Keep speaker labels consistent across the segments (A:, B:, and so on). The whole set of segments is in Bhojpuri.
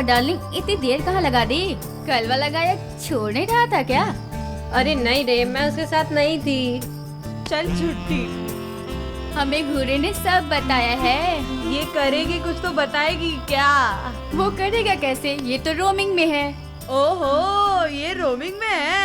A: डार्लिंग इतनी देर कहाँ लगा दी? कल वाला गायक छोड़ नहीं रहा था क्या?
B: अरे नहीं रे, मैं उसके साथ नहीं थी।
C: चल छुट्टी।
A: हमें घूरे ने सब बताया है।
C: ये करेगी कुछ तो बताएगी क्या?
A: वो करेगा कैसे? ये तो रोमिंग में है।
C: ओहो, ये रोमिंग में है।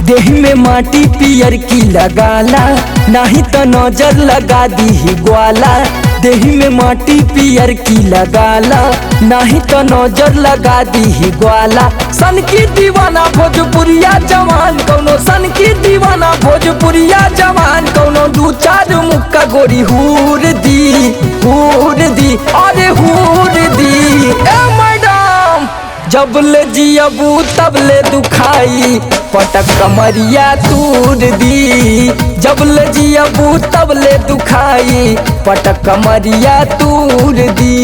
D: देह में माटी पियर की लगाला, नहीं तो नजर लगा दी ही ग्वाला। देह में माटी पियर की लगाला, नहीं तो नजर लगा दी ही ग्वाला। सन की दीवाना भोजपुरिया जवान कौनो, सन की दीवाना भोजपुरिया जवान कौनो। दू चार मुक्का गोरी हूर दी, अरे हूर दी। ए मैडम जब ले जियबू तब ले दुखाई, पटक कमरिया तूर दी। जब ले जियबू तब ले दुखाई, पटक कमरिया तूर दी।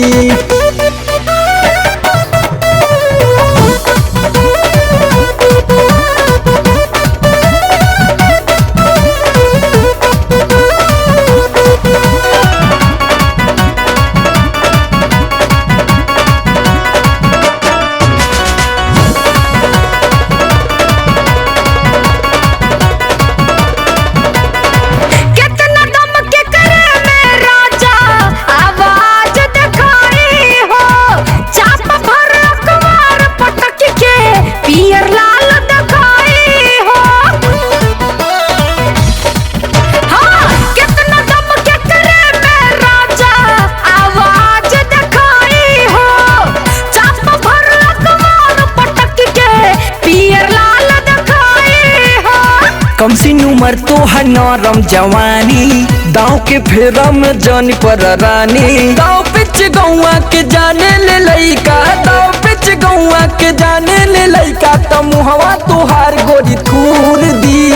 D: कम सी उम्र तो है नरम जवानी, दाँव के फेरा में जान पर रानी। दाँव पिच गौआ के जाने ले लइका, दाँव पिच गौआ के जाने ले लइका। तो मुहवा तुहार गोरी थूर दी,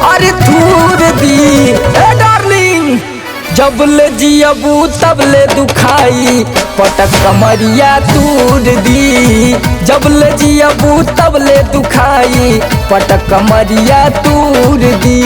D: अरे थूर दी। ए डार्लिंग जब ले जियबू तब ले दुखाई, पटक कमरिया तूर दी। जब ले जियबू तब ले दुखाई, पटक कमरिया तूर दी।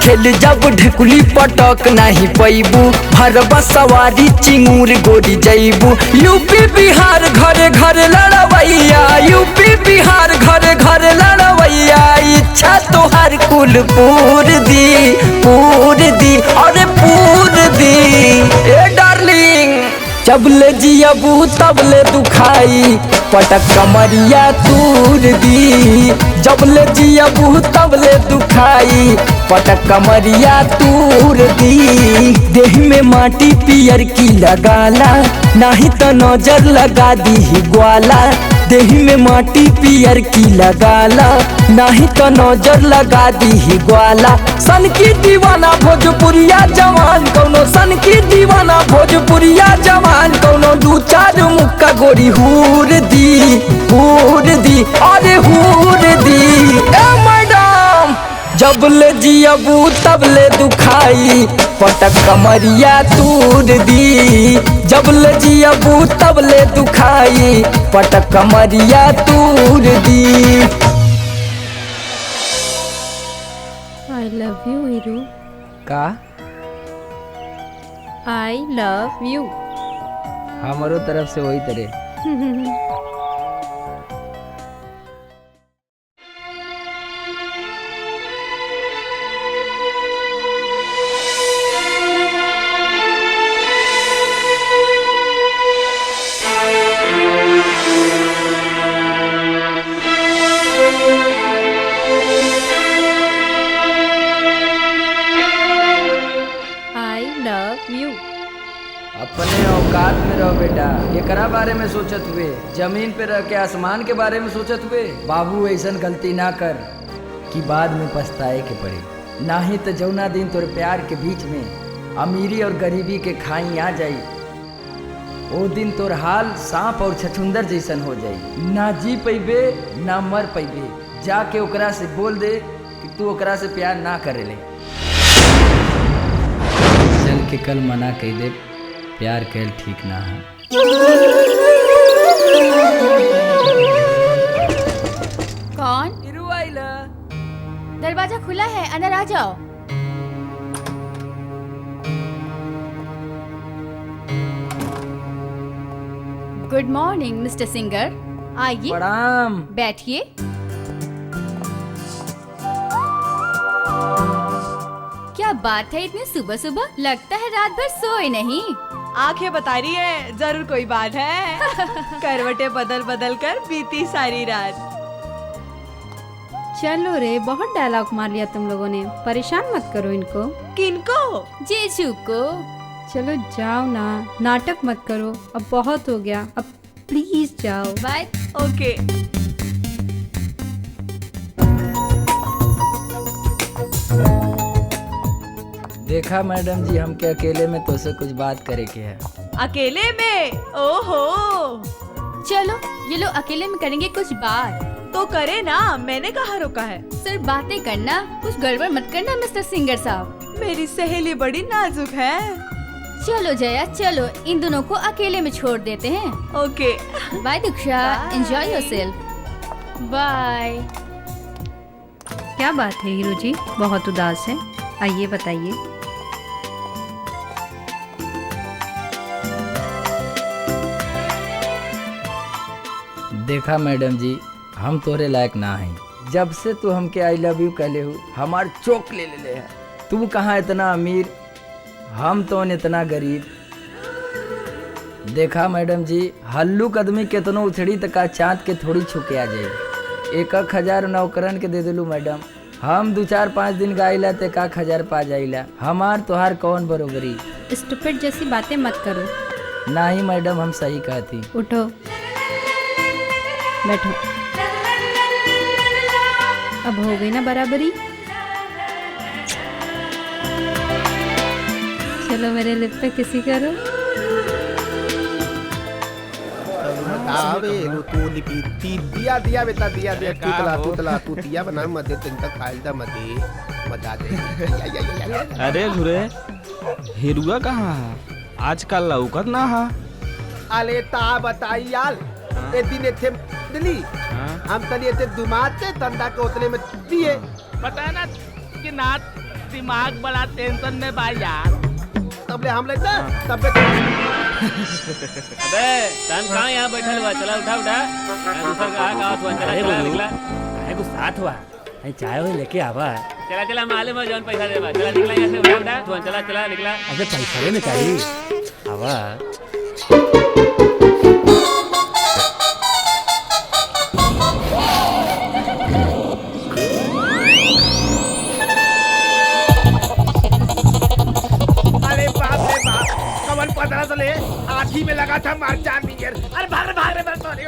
D: खेल जब ढेकुली पटक नहीं पैबू भरबा सवारी चिंगूर गोरी जैबू यूपी बिहार घरे घरे लड़वैया यूपी बिहार घरे घरे लड़वैया इच्छा तोहार कुल पूर दी अरे पूर दी ए डार्लिंग जबले जियबू तबले दुखाई पटक कमरिया तूर दी जबले जियबू तबले दुखाई पटक कमरिया तूर दी देह में माटी पियर की लगाला नहीं तो नजर लगा दी ग्वाला देह में माटी पियर की लगाला नहीं तो नजर लगा दी ग्वाला सन की दीवाना भोजपुरिया जवान कौनो सन की दीवाना भोजपुरिया जवान कौनो दू चार मुक्का गोरी हूर दी अरे हूर दी ए मैडम जबले जियबू तबले दुखाई पटक कमरिया तूर दी जबले जियबू तबले दुखाई पटक कमरिया तूर दी।
B: I love you Heeru.
E: का
B: आई लव यू।
E: हमारो तरफ से वही तरह। अपने औकात में रहो बेटा, एकरा बारे में सोचत हुए जमीन पे रह के आसमान के बारे में सोचत हुए बाबू ऐसन गलती ना कर कि बाद में पछताए के पड़े। ना ही तो जौना दिन तोर प्यार के बीच में अमीरी और गरीबी के खाई आ जाई वो दिन तोर हाल सांप और छछुंदर जैसन हो जाई। ना जी पैबे ना मर पैबे। जाके ओकरा से बोल दे कि तू ओकरा से प्यार ना करेले। चल के कल मना कह दे प्यार कैल ठीक ना है।
A: कौन?
E: हीरू आइला।
A: दरवाजा खुला है, अंदर आ जाओ। गुड मॉर्निंग मिस्टर सिंगर, आइए
E: प्रणाम।
A: बैठिए। क्या बात है इतनी सुबह सुबह? लगता है रात भर सोए नहीं।
C: आंखें बता रही है जरूर कोई बात है। करवटें बदल बदल कर बीती सारी रात।
B: चलो रे, बहुत डायलॉग मार लिया तुम लोगों ने। परेशान मत करो इनको।
C: किनको?
A: जीजू को।
B: चलो जाओ ना, नाटक मत करो, अब बहुत हो गया, अब प्लीज जाओ।
A: बाय।
C: ओके।
E: देखा मैडम जी, हमके अकेले में तो से कुछ बात करे के है।
C: अकेले में? ओहो।
A: चलो ये लोग अकेले में करेंगे कुछ बात।
C: तो करे ना, मैंने कहा रोका है।
A: सिर्फ बातें करना, कुछ गड़बड़ मत करना मिस्टर सिंगर साहब।
C: मेरी सहेली बड़ी नाजुक है।
A: चलो जया चलो, इन दोनों को अकेले में छोड़ देते हैं।
C: Okay.
A: Bye Diksha, enjoy yourself. Bye.
B: क्या बात है हीरो जी, बहुत उदास है? आइए बताइए।
E: देखा मैडम जी, हम तोरे लायक ना हैं। जब से तू हमके आई लव यू कहले हो हमार चोक ले ले है। तू कहाँ इतना अमीर, हम तो इतना गरीब। देखा मैडम जी, हल्लू कदमी केतनो उछड़ी तक का चाँद के थोड़ी छुके आ जाई। 1,000 नौकरन के दे दिलू मैडम। हम 2-4-5 दिन गाइला ते 1,000 पा जाइला। हमार तोहार कौन बरोबरी।
B: स्टूपिड जैसी बातें मत करो।
E: नहीं मैडम, हम सही कहती।
B: उठो, बैठो। अब हो गई ना बराबरी? चलो मेरे लिप पे किसी करो।
F: तू लिपी दिया दिया बेटा दिया दिया तू दिया बना मध्ये त्यांचा खायला मध्ये मजा दे।
G: अरे घुरे, हिरुआ कहाँ है? आजकल लौकत ना है।
F: आले ता बताई यार, ए दिन इथे दिली हम तनी इथे दुमाते धंधा के उतने में दिए।
G: पता है ना कि नाथ दिमाग बड़ा टेंशन में बा यार।
F: तब ले हम लोग ना तब पे
H: अबे तन कहाँ यहाँ बैठल हुआ? चला उठा उठा दूसरा कहाँ हुआ? चला चला निकला।
I: काहे को साथ हुआ? अरे चाय वो लेके आवा।
H: चला चला मालूम है जौन पैसा देवा। चला निकला यहाँ से, उठा उठा तू चला चला निकला।
I: अबे पैसा लेने चाहिए आवा।
F: पता चले आँखी में लगा था मार चार फिंगर। अरे भाग रहे सॉरी।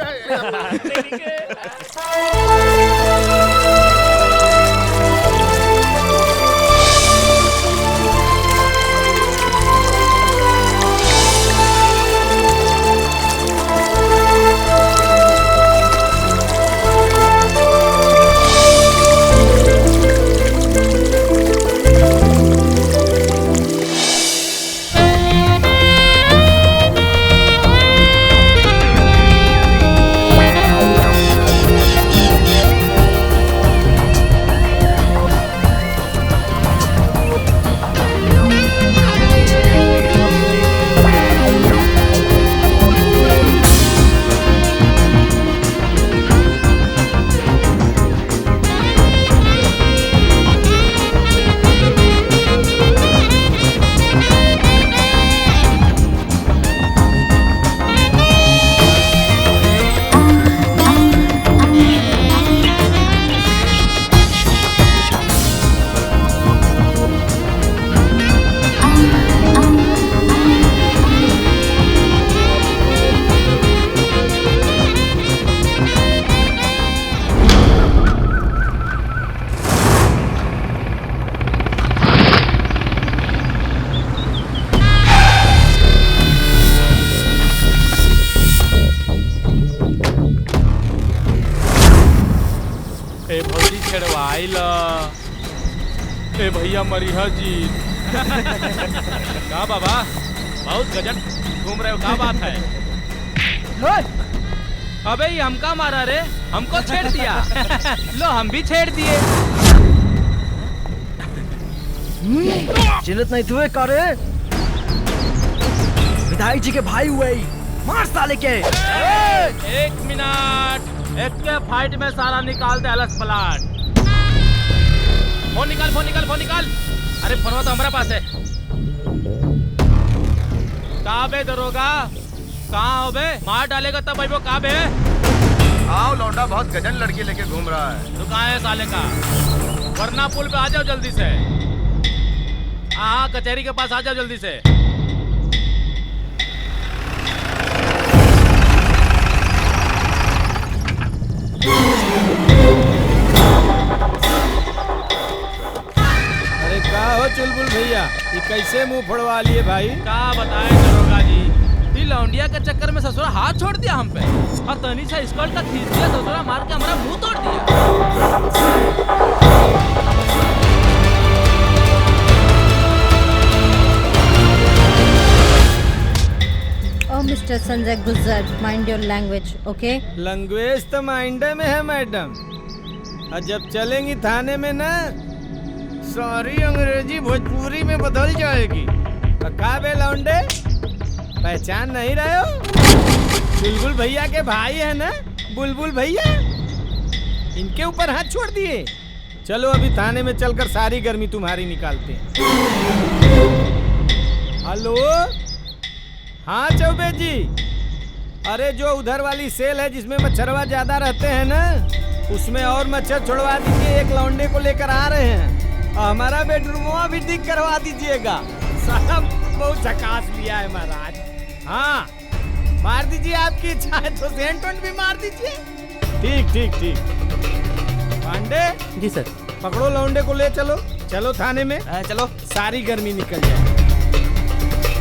G: ए भैया मरिहा जी। क्या बाबा बहुत गजब घूम रहे हो, क्या बात है? अबे ये हमका मारा रे, हमको छेड़ दिया। लो हम भी छेड़ दिए।
D: चिल्लत नहीं तुए करे विधायक जी के भाई हुए मार साले के।
G: एक मिनट, एक के फाइट में सारा निकाल दे अलग प्लाट। फोन निकाल फोन निकाल फोन निकाल। अरे फोन तो हमारा पास है। कहाँ बे दरोगा, कहाँ हो बे? मार डालेगा तब भाई वो कहाँ बे?
F: आओ लौंडा बहुत गजन लड़की लेके घूम रहा है।
G: तो कहाँ है साले का? वरना पुल पे आ जाओ जल्दी से। हाँ कचहरी के पास आ जाओ जल्दी से।
J: अरे का हो चुलबुल भैया, ये कैसे मुंह फोड़वा लिए भाई?
G: क्या बताए दरोगा जी, ये लौंडिया के चक्कर में ससुरा हाथ छोड़ दिया हम पे और तनी सा स्कर्ट तक खींच दिया, ससुरा मार के हमारा मुंह तोड़ दिया।
B: Oh, Mr. Sanjay Gujjar, mind your language, okay?
J: Language तो माइंडे में है मैडम, और जब चलेंगी थाने में ना सारी अंग्रेजी भोजपुरी में बदल जाएगी। का बे लौंडे, पहचान नहीं रहे हो? बुलबुल भैया के भाई है ना, बुलबुल भैया, इनके ऊपर हाथ छोड़ दिए। चलो अभी थाने में चलकर सारी गर्मी तुम्हारी निकालते हैं। हेलो, हाँ चौबे जी, अरे जो उधर वाली सेल है जिसमें मच्छरवा ज्यादा रहते हैं ना, उसमें और मच्छर छुड़वा दीजिए। एक लौंडे को लेकर आ रहे हैं और हमारा बेडरूमवा भी ठीक करवा दीजिएगा। साहब बहुत झकास लिया है महाराज। हाँ मार दीजिए, आपकी इच्छा है तो सेंट भी मार दीजिए। ठीक ठीक ठीक। पांडे
I: जी सर।
J: पकड़ो लौंडे को ले चलो, चलो थाने में।
I: चलो,
J: सारी गर्मी निकल जाए।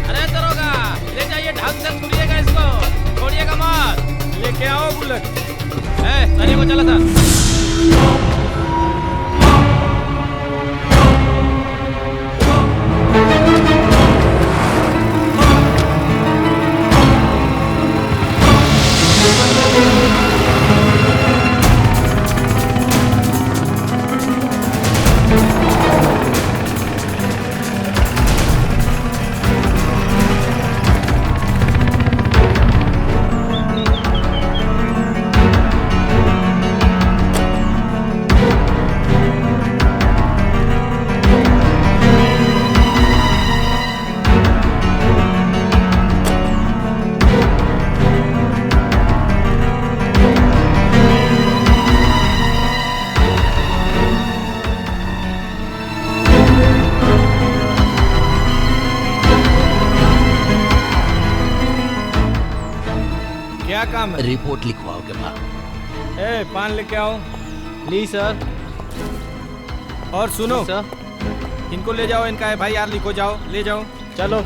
G: अरे दरोगा ले जाइए, ढंग से छुड़िएगा इसको, छोड़िएगा मत।
J: लेके आओ बुलेट।
G: सनी को चला था।
J: क्या काम है?
G: रिपोर्ट लिखवाओ के बाद।
J: ए, पान लेके आओ। ली सर। और सुनो सर, इनको ले जाओ, इनका FIR लिखो, जाओ ले जाओ, चलो।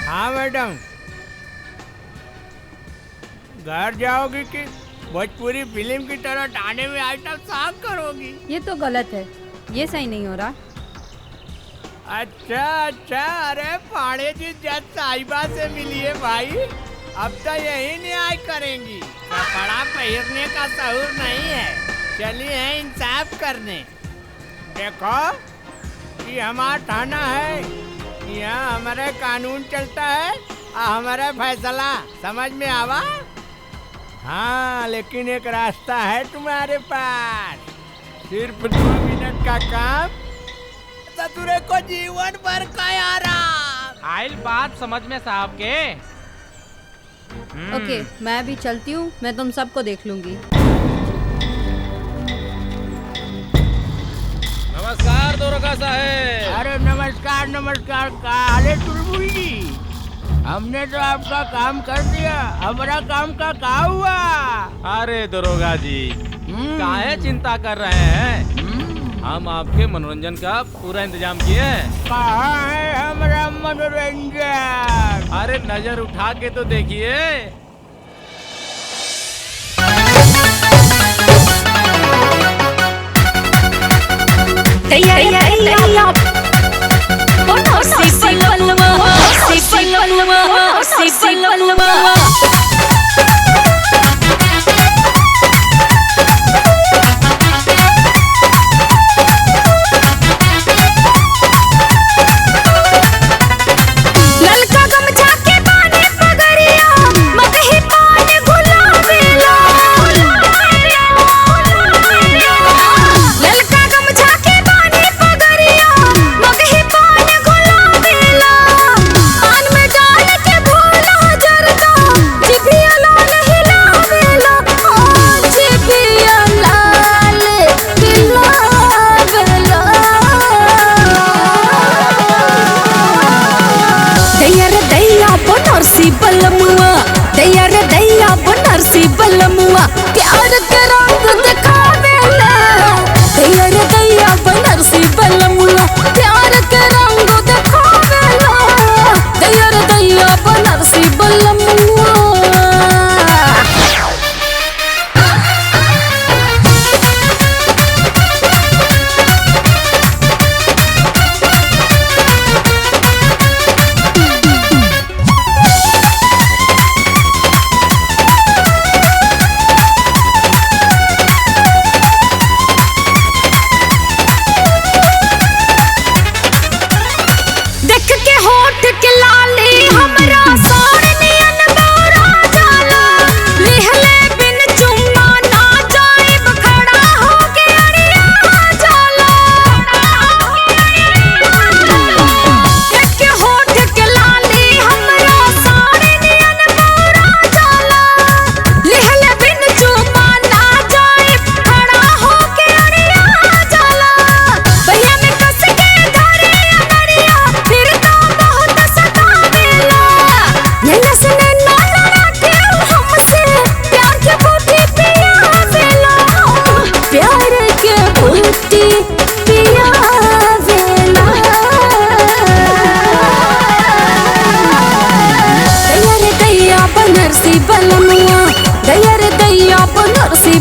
J: हाँ मैडम, घर जाओगी कि भोजपुरी फिल्म की तरह थाने में आइटम सॉन्ग करोगी?
B: ये तो गलत है, ये सही नहीं हो रहा।
J: अच्छा अच्छा, अरे पाड़े जी जज साहिबा से मिलिए भाई, अब तो यही न्याय करेंगी। कपड़ा पहनने का सहूर नहीं है, चलिए हैं इंसाफ करने। देखो कि हमारा थाना है, यहाँ हमारे कानून चलता है और हमारा फैसला, समझ में आवा? हाँ, लेकिन एक रास्ता है तुम्हारे पास, सिर्फ 2 मिनट का काम, ससुरे को जीवन भर का आराम।
G: आइल बात समझ में साहब के।
B: ओके, मैं भी चलती हूँ, मैं तुम सबको देख लूंगी।
G: नमस्कार दरोगा साहब।
J: अरे नमस्कार नमस्कार, काले चुलबुल जी, हमने तो आपका काम कर दिया, हमारा काम का क्या हुआ?
G: अरे दरोगा जी, काहे चिंता कर रहे हैं? हम आपके मनोरंजन का पूरा इंतजाम किए।
J: कहाँ है हमारा मनोरंजन?
G: अरे नजर उठा के तो देखिए।
K: बलमुआ दैया रे दैया बनरसी बलमुआ प्यार के रंग दिखावेला। दैया रे दैया बनरसी बलमुआ प्यार के रंग दिखावेला। दैया रे दैया बनरसी बलमुआ।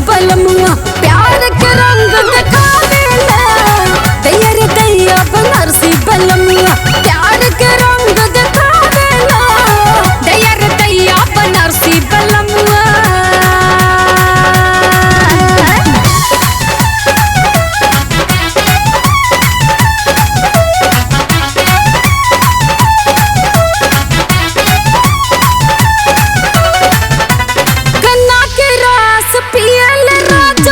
K: बलमुआ प्यार के रंग दिखावेला। दैया रे दैया बनरसी बलमुआ प्यार के रंग दिखावेला। दैया रे दैया बनरसी बलमुआ। गन्ना के रस पियल रात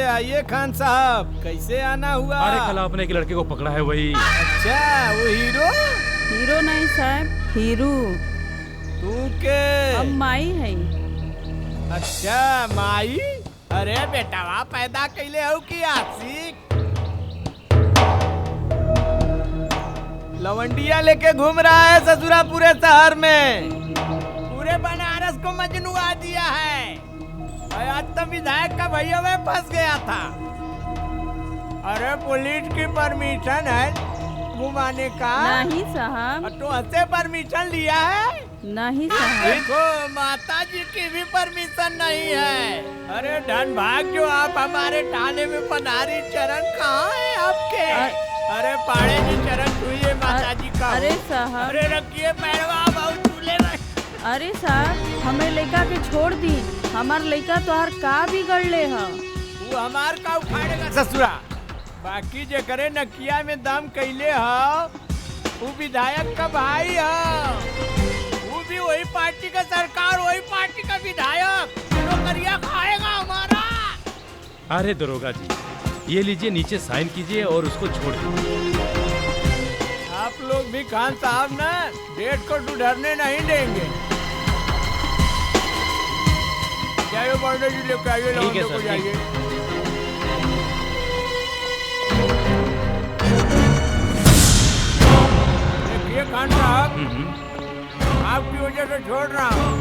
J: आइए खान साहब, कैसे आना हुआ?
G: अरे कल आपने एक लड़के को पकड़ा है वही।
J: अच्छा वो हीरो?
L: हीरो नहीं साहब, हीरू।
J: तू के?
L: अब माई है।
J: अच्छा माई। अरे बेटा वहाँ पैदा कैले हो कि आशिक? लवंडिया लेके घूम रहा है ससुरा पूरे शहर में, पूरे बनारस को मजनुआ दिया है। आज तो विधायक का भैया में फंस गया था। अरे पुलिस की परमिशन है घुमाने का?
L: नहीं साहब।
J: तो हसे परमिशन लिया है?
L: नहीं साहब।
J: देखो माता जी की भी परमिशन नहीं है। अरे धन भाग जो आप हमारे थाने में पधारी, चरण कहाँ है आपके? अरे पाड़े जी चरण छुइए माता जी का।
L: अरे साहब।
J: अरे रखिए पैरवा बहुत झूले में।
L: अरे साहब हमें लड़का के छोड़ दी, हमार लड़का तोहर का बिगड़ ले है।
J: वो हमार का उखाड़ेगा ससुरा। बाकी जे करे नकिया में दम कैले हो, वो विधायक का भाई हो, वो भी वही पार्टी का सरकार, वही पार्टी का विधायक, नौकरिया खाएगा हमारा।
G: अरे दरोगा जी, ये लीजिए, नीचे साइन कीजिए और उसको छोड़ दीजिए।
J: आप लोग भी खान साहब ना डेट को डरने नहीं देंगे। जाइए बॉर्डर जी लेकर आइए, लौंडे को जाइए। देखिए खान साहब, आपकी वजह से छोड़ रहा हूँ।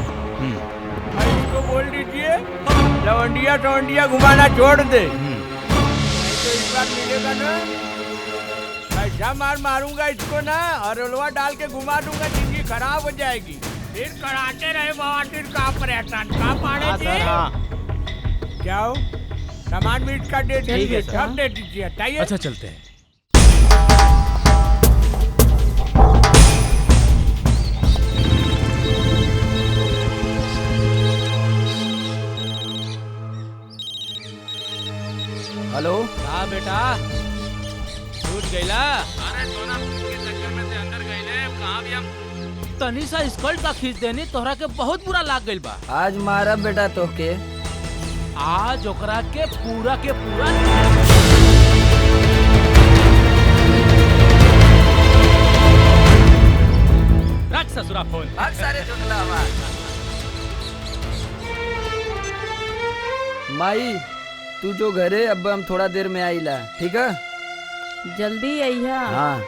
J: इसको बोल दीजिए लवंडिया टवंडिया घुमाना छोड़ दे। तो इस बार मिलेगा ना, ऐसा मार मारूंगा इसको ना, और उलवा डाल के घुमा दूंगा, जिंदगी खराब हो जाएगी। फिर कराते रहे बवासीर का ऑपरेशन का पाड़े जी। क्या हो? सामान मीट का दे दीजिए, सब दे दीजिए, हटाइए।
G: अच्छा चलते हैं।
E: हेलो।
G: हाँ बेटा, छूट गईला? अरे सोना के चक्कर में से अंदर गईले, कहाँ भी हम तनी सा स्कर्ट का खींच देनी, तोहरा के बहुत बुरा लाग गइल बा।
E: आज मारा बेटा तोके।
G: आज ओकरा के पूरा रख ससुरा फोन।
E: सारे माई तू जो घरे, अब हम थोड़ा देर में आईला, ठीक है?
L: जल्दी आइया।
E: हाँ।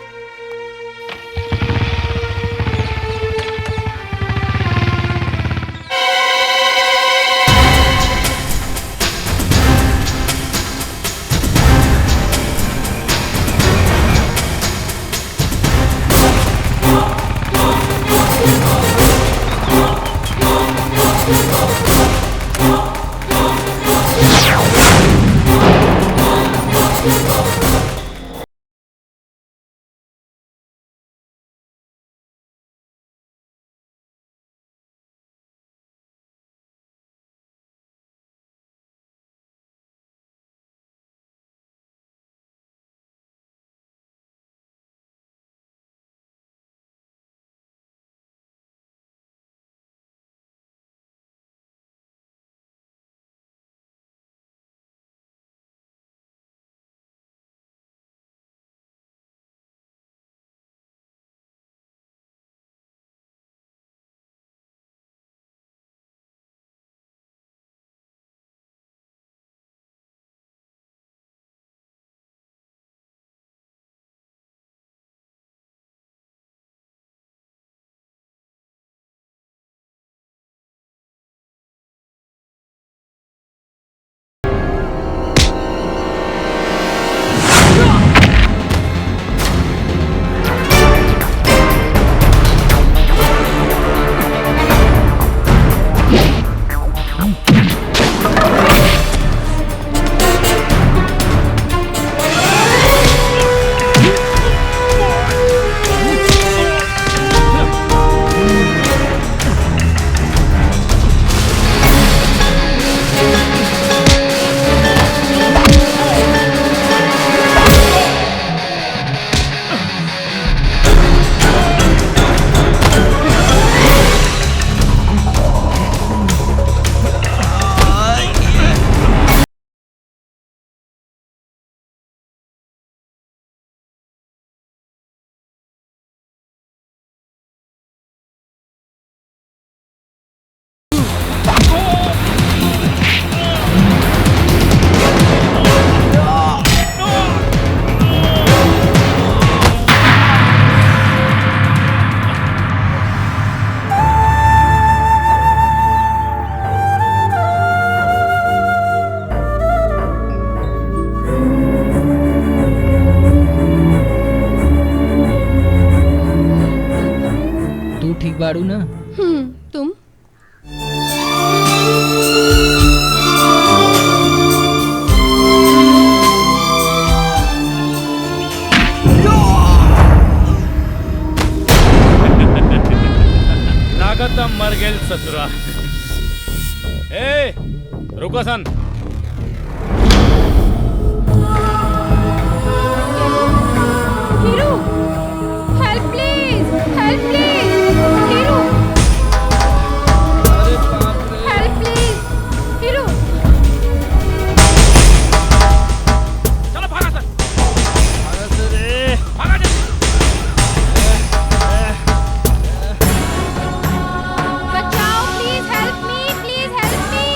E: बाड़ू ना?
B: तुम?
G: लागत मर गेल ससुरा। ए रुको सन।
A: Heeru, help please, help please, Heeru, help please, Heeru.
G: चलो भागा सर, भागा सर, भागा जल्दी।
A: बचाओ please, help me, please help me,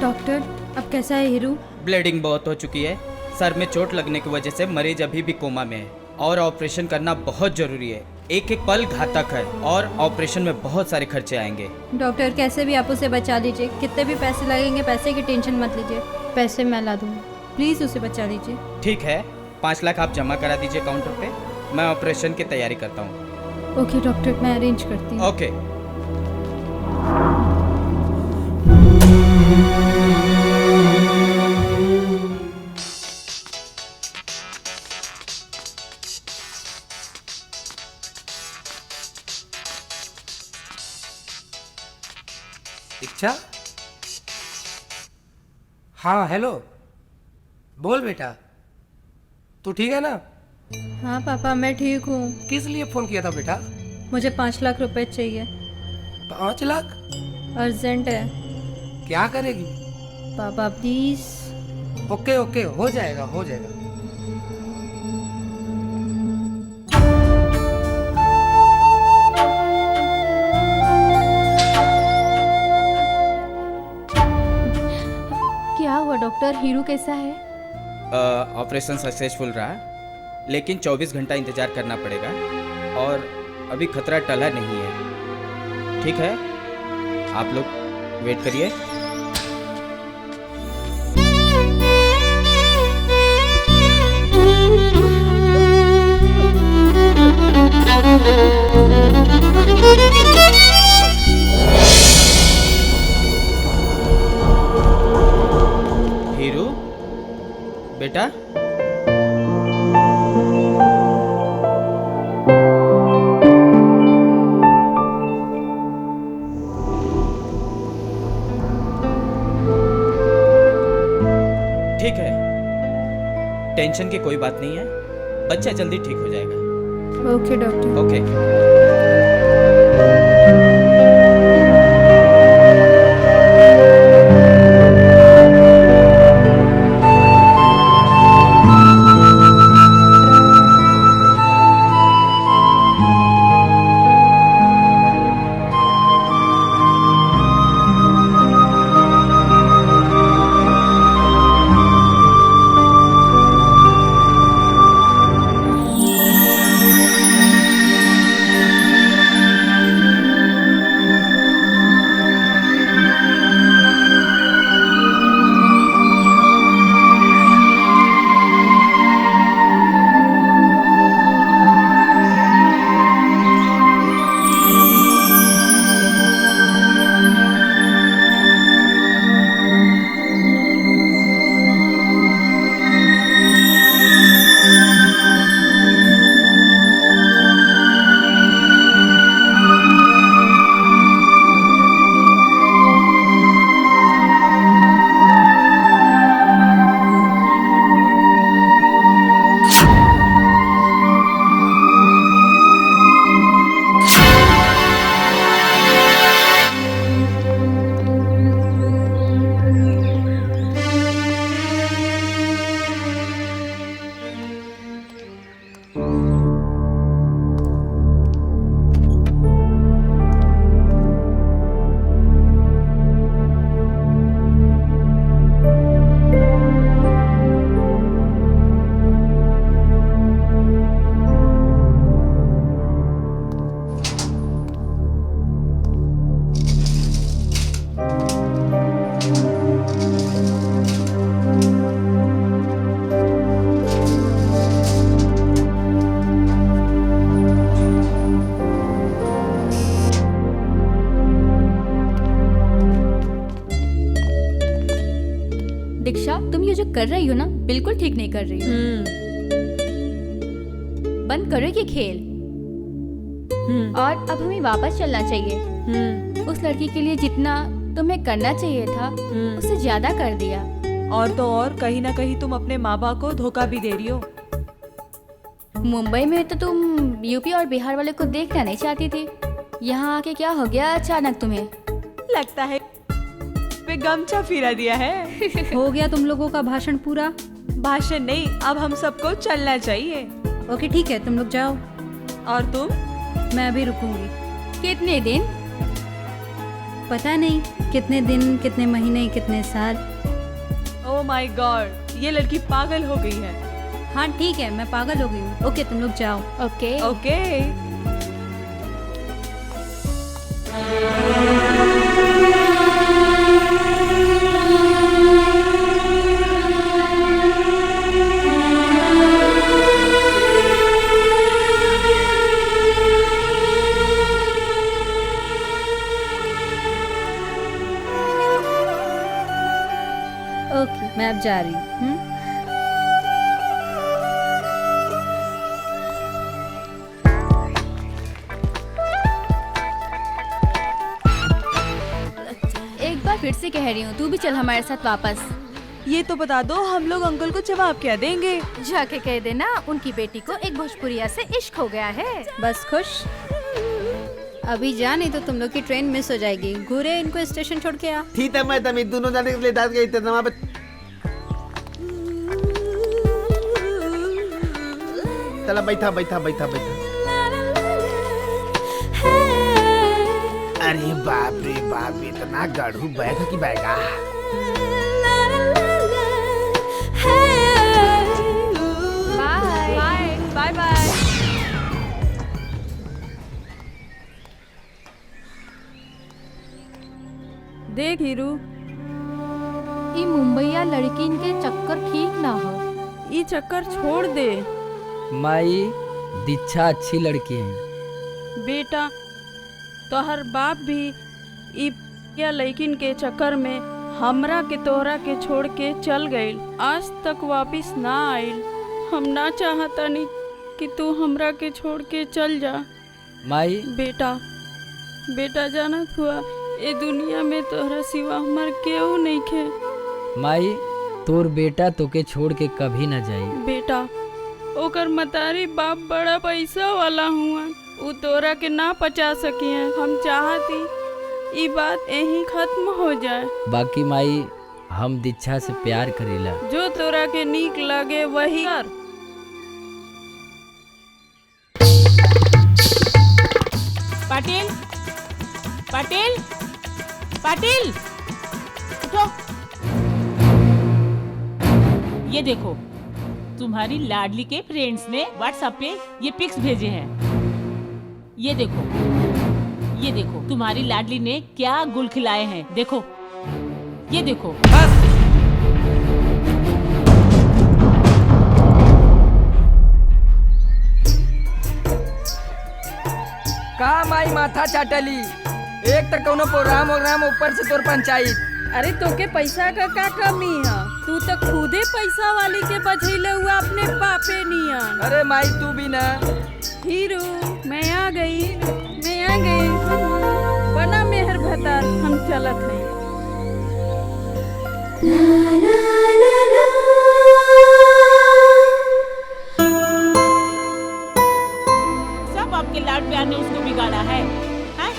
B: doctor, अब कैसा है हीरू?
M: ब्लीडिंग बहुत हो चुकी है। सर में चोट लगने की वजह से मरीज अभी भी कोमा में है और ऑपरेशन करना बहुत जरूरी है। एक एक पल घातक है और ऑपरेशन में बहुत सारे खर्चे आएंगे।
B: डॉक्टर, कैसे भी आप उसे बचा लीजिए। कितने भी पैसे लगेंगे, पैसे की टेंशन मत लीजिए। पैसे मैं ला दूंगा, प्लीज़ उसे बचा लीजिए।
M: ठीक है, 5 लाख आप जमा करा दीजिए काउंटर पे। मैं ऑपरेशन की तैयारी करता हूँ।
B: ओके डॉक्टर, मैं अरेंज करती हूँ।
M: ओके।
N: इच्छा? हाँ हेलो, बोल बेटा, तू ठीक है ना?
B: हाँ पापा, मैं ठीक हूँ।
N: किस लिए फोन किया था बेटा?
B: मुझे 5 लाख रुपए चाहिए।
N: 5 लाख?
B: अर्जेंट है।
N: क्या करेगी?
B: पापा प्लीज।
N: ओके ओके, हो जाएगा हो जाएगा।
A: क्या हुआ डॉक्टर, हीरू कैसा है?
M: ऑपरेशन सक्सेसफुल रहा, लेकिन 24 घंटा इंतजार करना पड़ेगा और अभी खतरा टला नहीं है। ठीक है, आप लोग वेट करिए। हीरू बेटा, ठीक है, टेंशन की कोई बात नहीं है, बच्चा जल्दी ठीक हो जाएगा।
B: ओके डॉक्टर।
M: ओके।
A: दीक्षा, तुम ये जो कर रही हो ना, बिल्कुल ठीक नहीं कर रही हो। बंद करो ये खेल। और अब हमें वापस चलना चाहिए। उस लड़की के लिए जितना तुम्हें करना चाहिए था, उससे ज्यादा कर दिया।
C: और तो और कहीं ना कहीं तुम अपने माँ बाप को धोखा भी दे रही हो।
A: मुंबई में तो तुम यूपी और बिहार वाले को देखना नहीं चाहती थी। यहाँ आके क्या हो गया अचानक तुम्हें?
C: लगता है पे गमछा फिरा दिया है।
B: हो गया तुम लोगों का भाषण पूरा?
C: भाषण नहीं, अब हम सबको चलना चाहिए।
B: ओके ठीक है, तुम लोग जाओ।
C: और तुम?
B: मैं अभी रुकूंगी।
A: कितने दिन?
B: पता नहीं कितने दिन, कितने महीने, कितने साल।
C: ओह माय गॉड, ये लड़की पागल हो गई है।
B: हाँ ठीक है, मैं पागल हो गई हूँ। ओके तुम लोग जाओ।
A: ओके
C: ओके।
B: ओके मैं अब जा रही हूँ।
A: एक बार फिर से कह रही हूँ, तू भी चल हमारे साथ वापस।
C: ये तो बता दो, हम लोग अंकल को जवाब क्या देंगे?
O: जाके कह देना उनकी बेटी को एक भोजपुरिया से इश्क हो गया है।
B: बस खुश। अभी जा, नहीं तो तुम लोग की ट्रेन मिस हो जाएगी। घूरे इनको स्टेशन छोड़ के आ।
F: ठीक है, मैं तभी दोनों जाने के लिए डाल गई थी वहाँ पे। चला बैठा बैठा बैठा बैठा। अरे बाप रे बाप, इतना गढ़ू बैग की बैगा।
C: Bye bye bye.
L: देख हीरू,
A: ये मुंबईया लड़की इनके चक्कर ठीक ना हो।
L: ये चक्कर छोड़ दे।
E: माई, दीक्षा अच्छी लड़की है।
L: बेटा, तोहर बाप भी या लड़किन के चक्कर में हमरा के तोहरा के छोड़ के चल गइल, आज तक वापिस ना आइल। हम ना चाहता नहीं कि तू हमरा के छोड़ के चल जा।
E: माई
L: बेटा, बेटा जानत हुआ ए दुनिया में तोहरा सिवा हमार केहू नहीं खे।
E: माई, तोर बेटा तोके छोड़ के कभी न जाई।
L: बेटा, ओकर मतारी बाप बड़ा पैसा वाला हुआ, उ तोरा के ना पचा सकिए। हम चाहती ई बात यहीं खत्म हो जाए।
E: बाकी माई, हम दीक्षा से प्यार करेला।
L: जो तोरा के नीक लगे वही कर।
P: पाटिल, पाटिल, पाटिल, उठो। ये देखो, तुम्हारी लाडली के फ्रेंड्स ने व्हाट्सएप पे ये पिक्स भेजे हैं। ये देखो, ये देखो, तुम्हारी लाडली ने क्या गुल खिलाए हैं। देखो, ये देखो।
E: का माई माथा चाटली, एक तक कोनो प्रोग्राम ऊपर से तोर पंचायत।
L: अरे तोके पैसा का कमी है? तू तो खुदे पैसा वाली के बझैले हुआ अपने बापे नियन।
E: अरे माई तू भी ना।
L: हीरू, मैं आ गई, मैं आ गई। बना मेहर भतार, हम चलत हैं।
P: सब आपके लाड प्यार ने उसको बिगाड़ा है, हैं?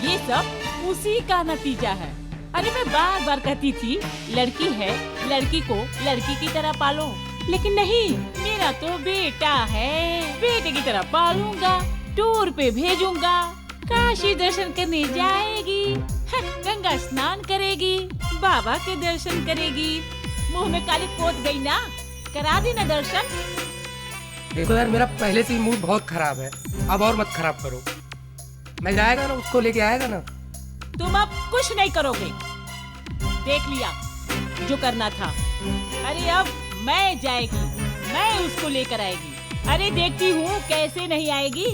P: ये सब उसी का नतीजा है। अरे मैं बार बार कहती थी, लड़की है, लड़की को लड़की की तरह पालो, लेकिन नहीं, मेरा तो बेटा है, बेटे की तरह पालूंगा, टूर पे भेजूंगा, काशी दर्शन करने जाएगी, गंगा स्नान करेगी, बाबा के दर्शन करेगी। मुंह में काली पोत गई ना, करा दी ना दर्शन।
N: देखो यार, मेरा पहले से ही मूड बहुत खराब है, अब और मत खराब करो। मैं जाएगा ना, उसको लेके आएगा ना।
P: तुम अब कुछ नहीं करोगे, देख लिया जो करना था। अरे अब मैं जाएगी, मैं उसको लेकर आएगी। अरे देखती हूँ कैसे नहीं आएगी।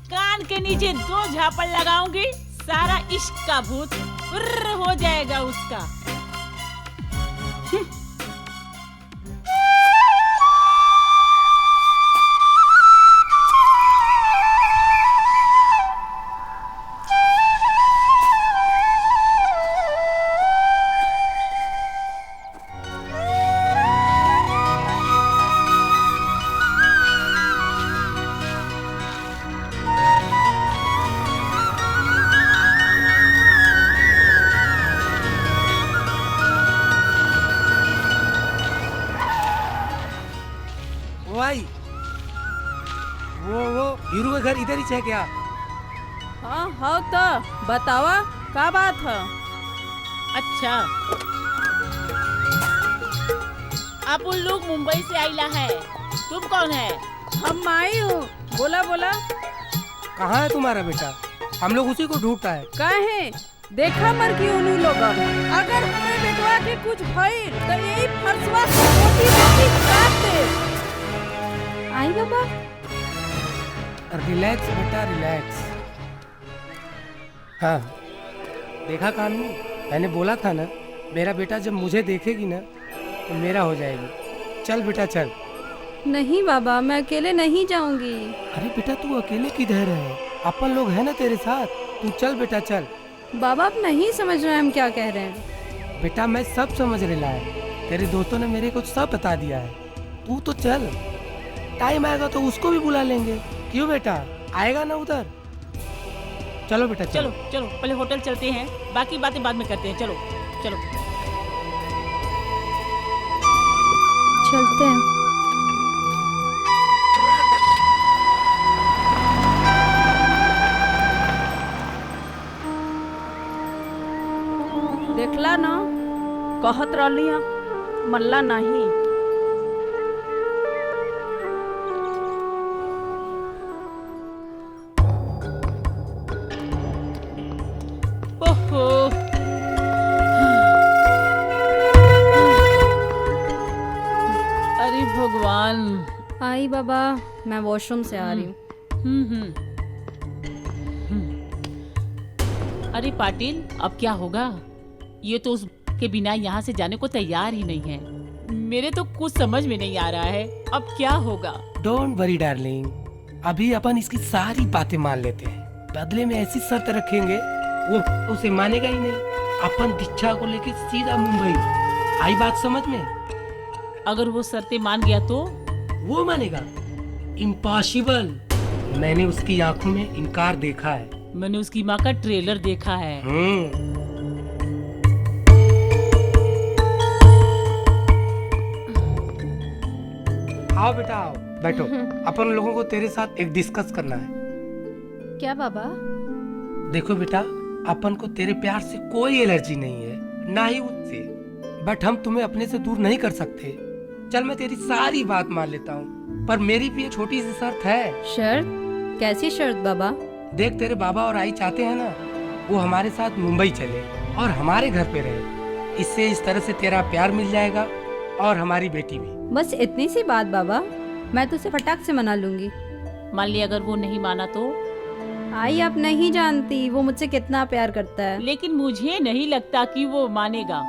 P: कान के नीचे 2 झापड़ लगाऊंगी, सारा इश्क का भूत उर्र हो जाएगा उसका।
N: भाई वो हीरू का घर इधर ही है क्या?
L: हाँ हो तो बतावा का बात है।
P: अच्छा आप उन लोग मुंबई से आइला है, तुम कौन है?
L: हम आई हूँ। बोला बोला
N: कहाँ है तुम्हारा बेटा? हम लोग उसी को ढूंढता है।
L: कहे देखा मर की उन्हीं लोग अगर हमें बेटवा के कुछ भइल तो यही फरसवा से मोटी मोटी काट दे।
B: आई बाबा।
N: रिलैक्स बेटा रिलैक्स। हाँ देखा कानू, मैंने बोला था ना मेरा बेटा जब मुझे देखेगी ना तो मेरा हो जाएगी। चल बेटा चल।
B: नहीं बाबा मैं अकेले नहीं जाऊंगी।
N: अरे बेटा तू अकेले किधर है? अपन लोग हैं ना तेरे साथ। तू चल बेटा चल।
B: बाबा आप नहीं समझ रहे हम क्या कह रहे हैं।
N: बेटा मैं सब समझ रहा है, तेरे दोस्तों ने मेरे को सब बता दिया है। तू तो चल, टाइम आएगा तो उसको भी बुला लेंगे। क्यों बेटा, आएगा ना उधर? चलो बेटा
P: चलो चलो पहले होटल चलते हैं, बाकी बातें बाद में करते हैं। चलो चलो
B: चलते हैं।
L: देखला ना कहत रहली मल्ला नहीं।
P: ओहो अरे भगवान।
B: आई बाबा मैं वॉशरूम से आ रही हूँ।
P: अरे पाटिल अब क्या होगा? ये तो उसके बिना यहाँ से जाने को तैयार ही नहीं है। मेरे तो कुछ समझ में नहीं आ रहा है अब क्या होगा।
N: डोंट वरी डार्लिंग, अभी अपन इसकी सारी बातें मान लेते हैं। बदले में ऐसी शर्त रखेंगे वो उसे मानेगा ही नहीं। अपन दीक्षा को लेके सीधा मुंबई। आई बात समझ में?
P: अगर वो शर्तें मान गया तो?
N: वो मानेगा? इम्पॉसिबल। मैंने उसकी आंखों में इनकार देखा है।
P: मैंने उसकी माँ का ट्रेलर देखा है।
N: आओ बेटा आओ, बैठो। अपन लोगों को तेरे साथ एक डिस्कस करना है।
B: क्या बाबा?
N: देखो बेटा, अपन को तेरे प्यार से कोई एलर्जी नहीं है, ना ही उससे। बट हम तुम्हें अपने से दूर नहीं कर सकते। चल मैं तेरी सारी बात मान लेता हूँ, पर मेरी भी एक छोटी सी शर्त है।
B: शर्त? कैसी शर्त बाबा?
N: देख तेरे बाबा और आई चाहते हैं ना वो हमारे साथ मुंबई चले और हमारे घर पे रहे। इससे इस तरह से तेरा प्यार मिल जाएगा और हमारी बेटी भी।
B: बस इतनी सी बात बाबा, मैं तो उसे फटाक से मना लूंगी।
P: मान लिया अगर वो नहीं माना तो?
B: आई आप नहीं जानती वो मुझसे कितना प्यार करता है।
P: लेकिन मुझे नहीं लगता कि वो मानेगा।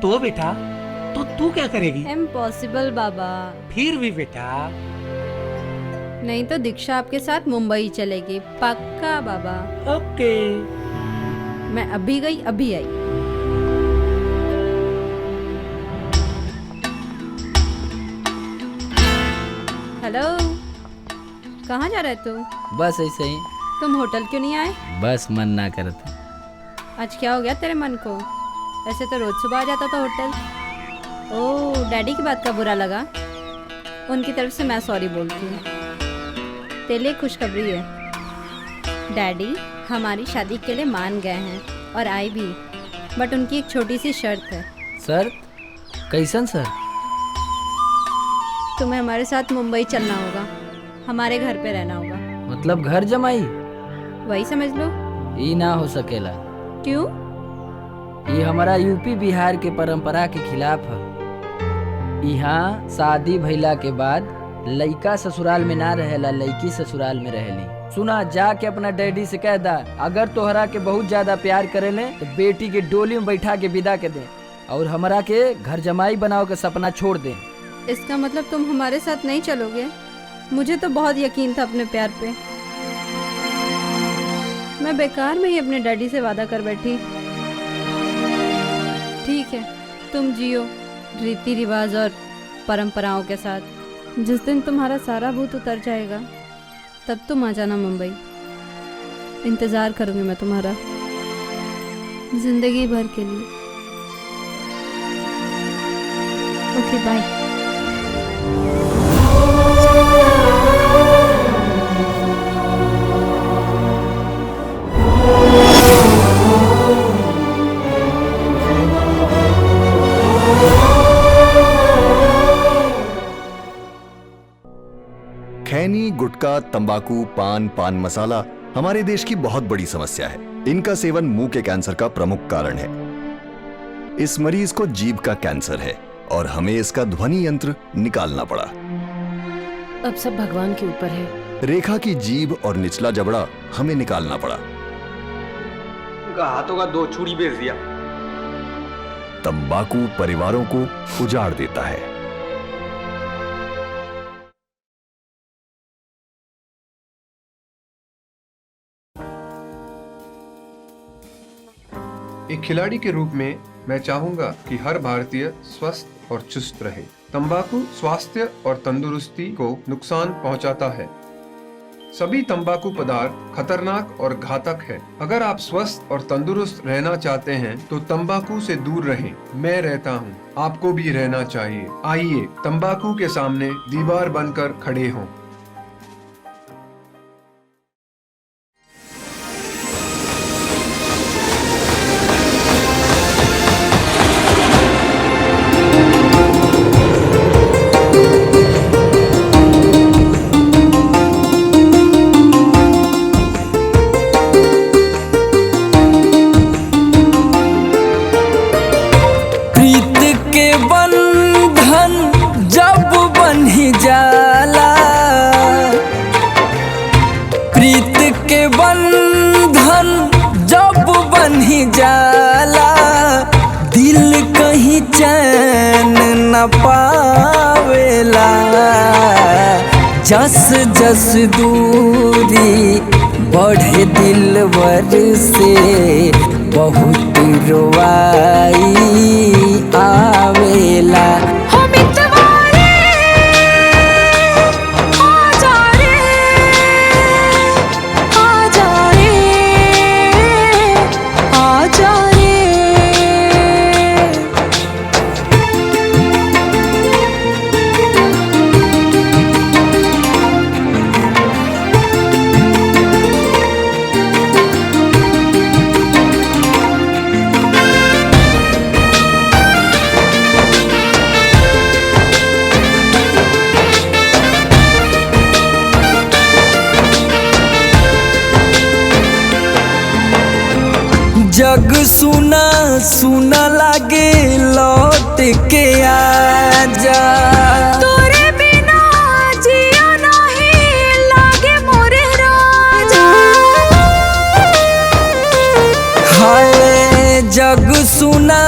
N: तो बेटा तो तू क्या करेगी?
B: इम्पॉसिबल बाबा।
N: फिर भी बेटा।
B: नहीं तो दीक्षा आपके साथ मुंबई चलेगी, पक्का बाबा।
N: ओके।
B: मैं अभी गई अभी आई। हेलो, कहाँ जा रहे तू?
E: बस ऐसे ही।
B: तुम होटल क्यों नहीं आए?
E: बस मन ना करता।
B: आज क्या हो गया तेरे मन को? ऐसे तो रोज सुबह आ जाता था होटल। ओह, डैडी की बात का बुरा लगा? उनकी तरफ से मैं सॉरी बोलती हूँ। तेरे लिए खुशखबरी है, डैडी हमारी शादी के लिए मान गए हैं और आई भी, बट उनकी एक छोटी सी शर्त है।
E: सर? कैसन सर?
B: तुम्हें हमारे साथ मुंबई चलना होगा, हमारे घर पे रहना होगा।
E: मतलब घर जमाई?
B: वही समझ लो।
E: ये ना हो सकेला।
B: क्यों?
E: ये हमारा यूपी बिहार के परंपरा के खिलाफ है। यहाँ शादी भइला के बाद लड़का ससुराल में ना रहेला, लड़की ससुराल में रहेली। सुना, जाके अपना डैडी से कह दा अगर तोहरा के बहुत ज्यादा प्यार करेले तो बेटी के डोली में बैठा के विदा के दे। और हमरा के घर जमाई बनाओ के सपना छोड़ दे।
B: इसका मतलब तुम हमारे साथ नहीं चलोगे? मुझे तो बहुत यकीन था अपने प्यार पे। मैं बेकार में ही अपने डैडी से वादा कर बैठी। ठीक है, तुम जियो रीति रिवाज और परंपराओं के साथ। जिस दिन तुम्हारा सारा भूत उतर जाएगा तब तुम आ जाना मुंबई। इंतज़ार करूँगी मैं तुम्हारा जिंदगी भर के लिए। ओके बाय।
Q: खैनी, गुटखा, तंबाकू, पान मसाला हमारे देश की बहुत बड़ी समस्या है। इनका सेवन मुंह के कैंसर का प्रमुख कारण है। इस मरीज को जीभ का कैंसर है और हमें इसका ध्वनि यंत्र निकालना पड़ा।
R: अब सब भगवान के ऊपर है।
Q: रेखा की जीभ और निचला जबड़ा हमें निकालना पड़ा।
S: उनका हाथों का 2 चूड़ी बेच दिया।
Q: तंबाकू परिवारों को उजाड़ देता है।
T: एक खिलाड़ी के रूप में मैं चाहूंगा कि हर भारतीय स्वस्थ और चुस्त रहे। तंबाकू स्वास्थ्य और तंदुरुस्ती को नुकसान पहुंचाता है। सभी तंबाकू पदार्थ खतरनाक और घातक है। अगर आप स्वस्थ और तंदुरुस्त रहना चाहते हैं तो तंबाकू से दूर रहें। मैं रहता हूं, आपको भी रहना चाहिए। आइए तंबाकू के सामने दीवार बनकर खड़े हों।
D: पावेला जस जस दूरी बढ़े दिलवर से बहुत रोवाई आवेला। जग सुना सुना लागे लौट के आजा।
K: तोरे बिना जिया नहीं लागे मोरे राजा।
D: हाय जग सुना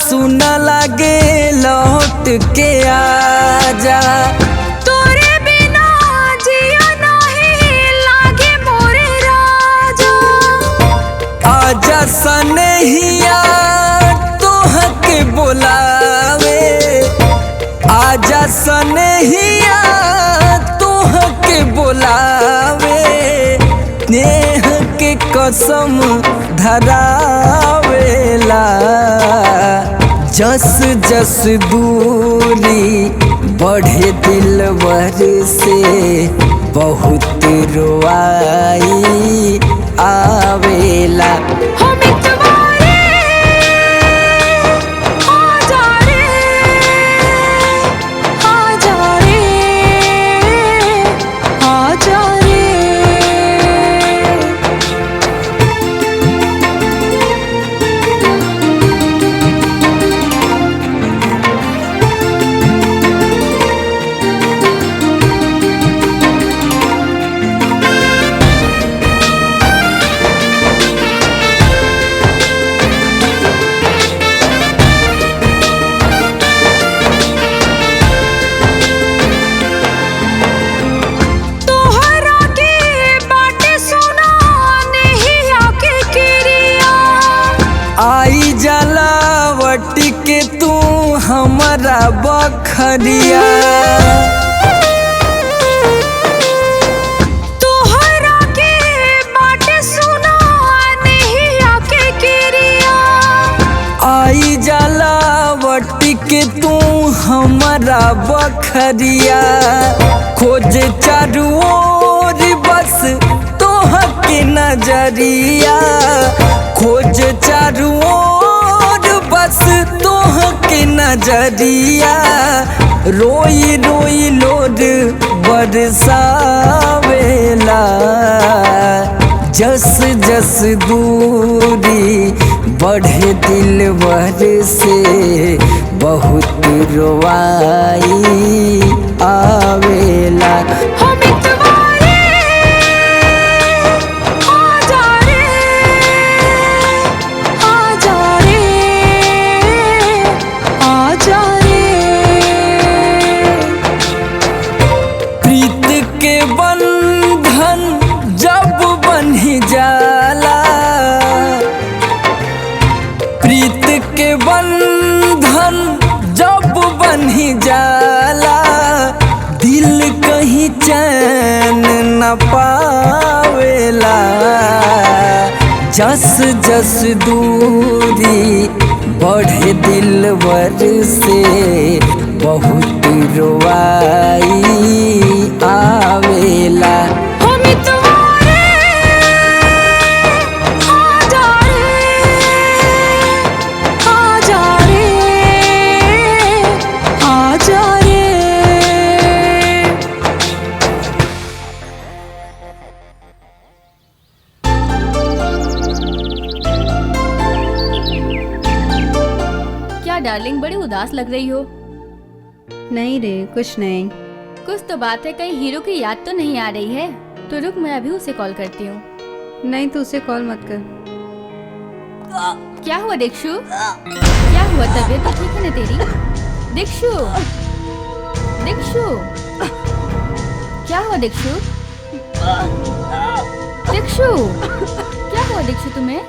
D: सुना लागे लौट के आजा।
K: तोरे बिना जिया नहीं लागे मोरे राजा।
D: आजा सनहिया तोहके बोलावे। आजा सनहिया तोहके बोलावे। नेह के कसम धरावेला जस जस दूरी बढ़े दिलवर से बहुत रोवाई आवेला। हमारा बखरिया।
K: तोहरा के बाटे सुना नहीं आके किरिया।
D: आई जाला वटी के तू हमारा बखरिया। खोज चारू ओर बस तोह के नजरिया। खोज चारू ओर बस तोह के नजरिया। रोई रोई लोड बरसावेला। जस जस दूरी बढ़े दिलवर से बहुत रोवाई आवेला।
K: हम इतवारे आजा रे आजा रे आजा रे।
D: प्रीत के बंधन जब बन्ही जाला। प्रीत के बंधन जब बन्ही जाला। दिल कहीं चैन न पावेला। जस जस दूरी बढ़े दिलवर से बहुत रोवाई आवेला।
K: हम इतवारे आजा रे आजा रे आजा रे।
A: क्या डार्लिंग, बड़ी उदास लग रही हो।
B: नहीं रे, कुछ नहीं।
A: कुछ तो बात है, कहीं हीरो की याद तो नहीं आ रही है? तो रुक, मैं अभी उसे कॉल करती हूँ।
B: नहीं, तू उसे कॉल मत कर।
A: क्या हुआ दीक्षु? क्या हुआ? तबीयत तो ठीक है ना तेरी? दीक्षु, दीक्षु, क्या हुआ दीक्षु? दीक्षु, क्या हुआ दीक्षु तुम्हें?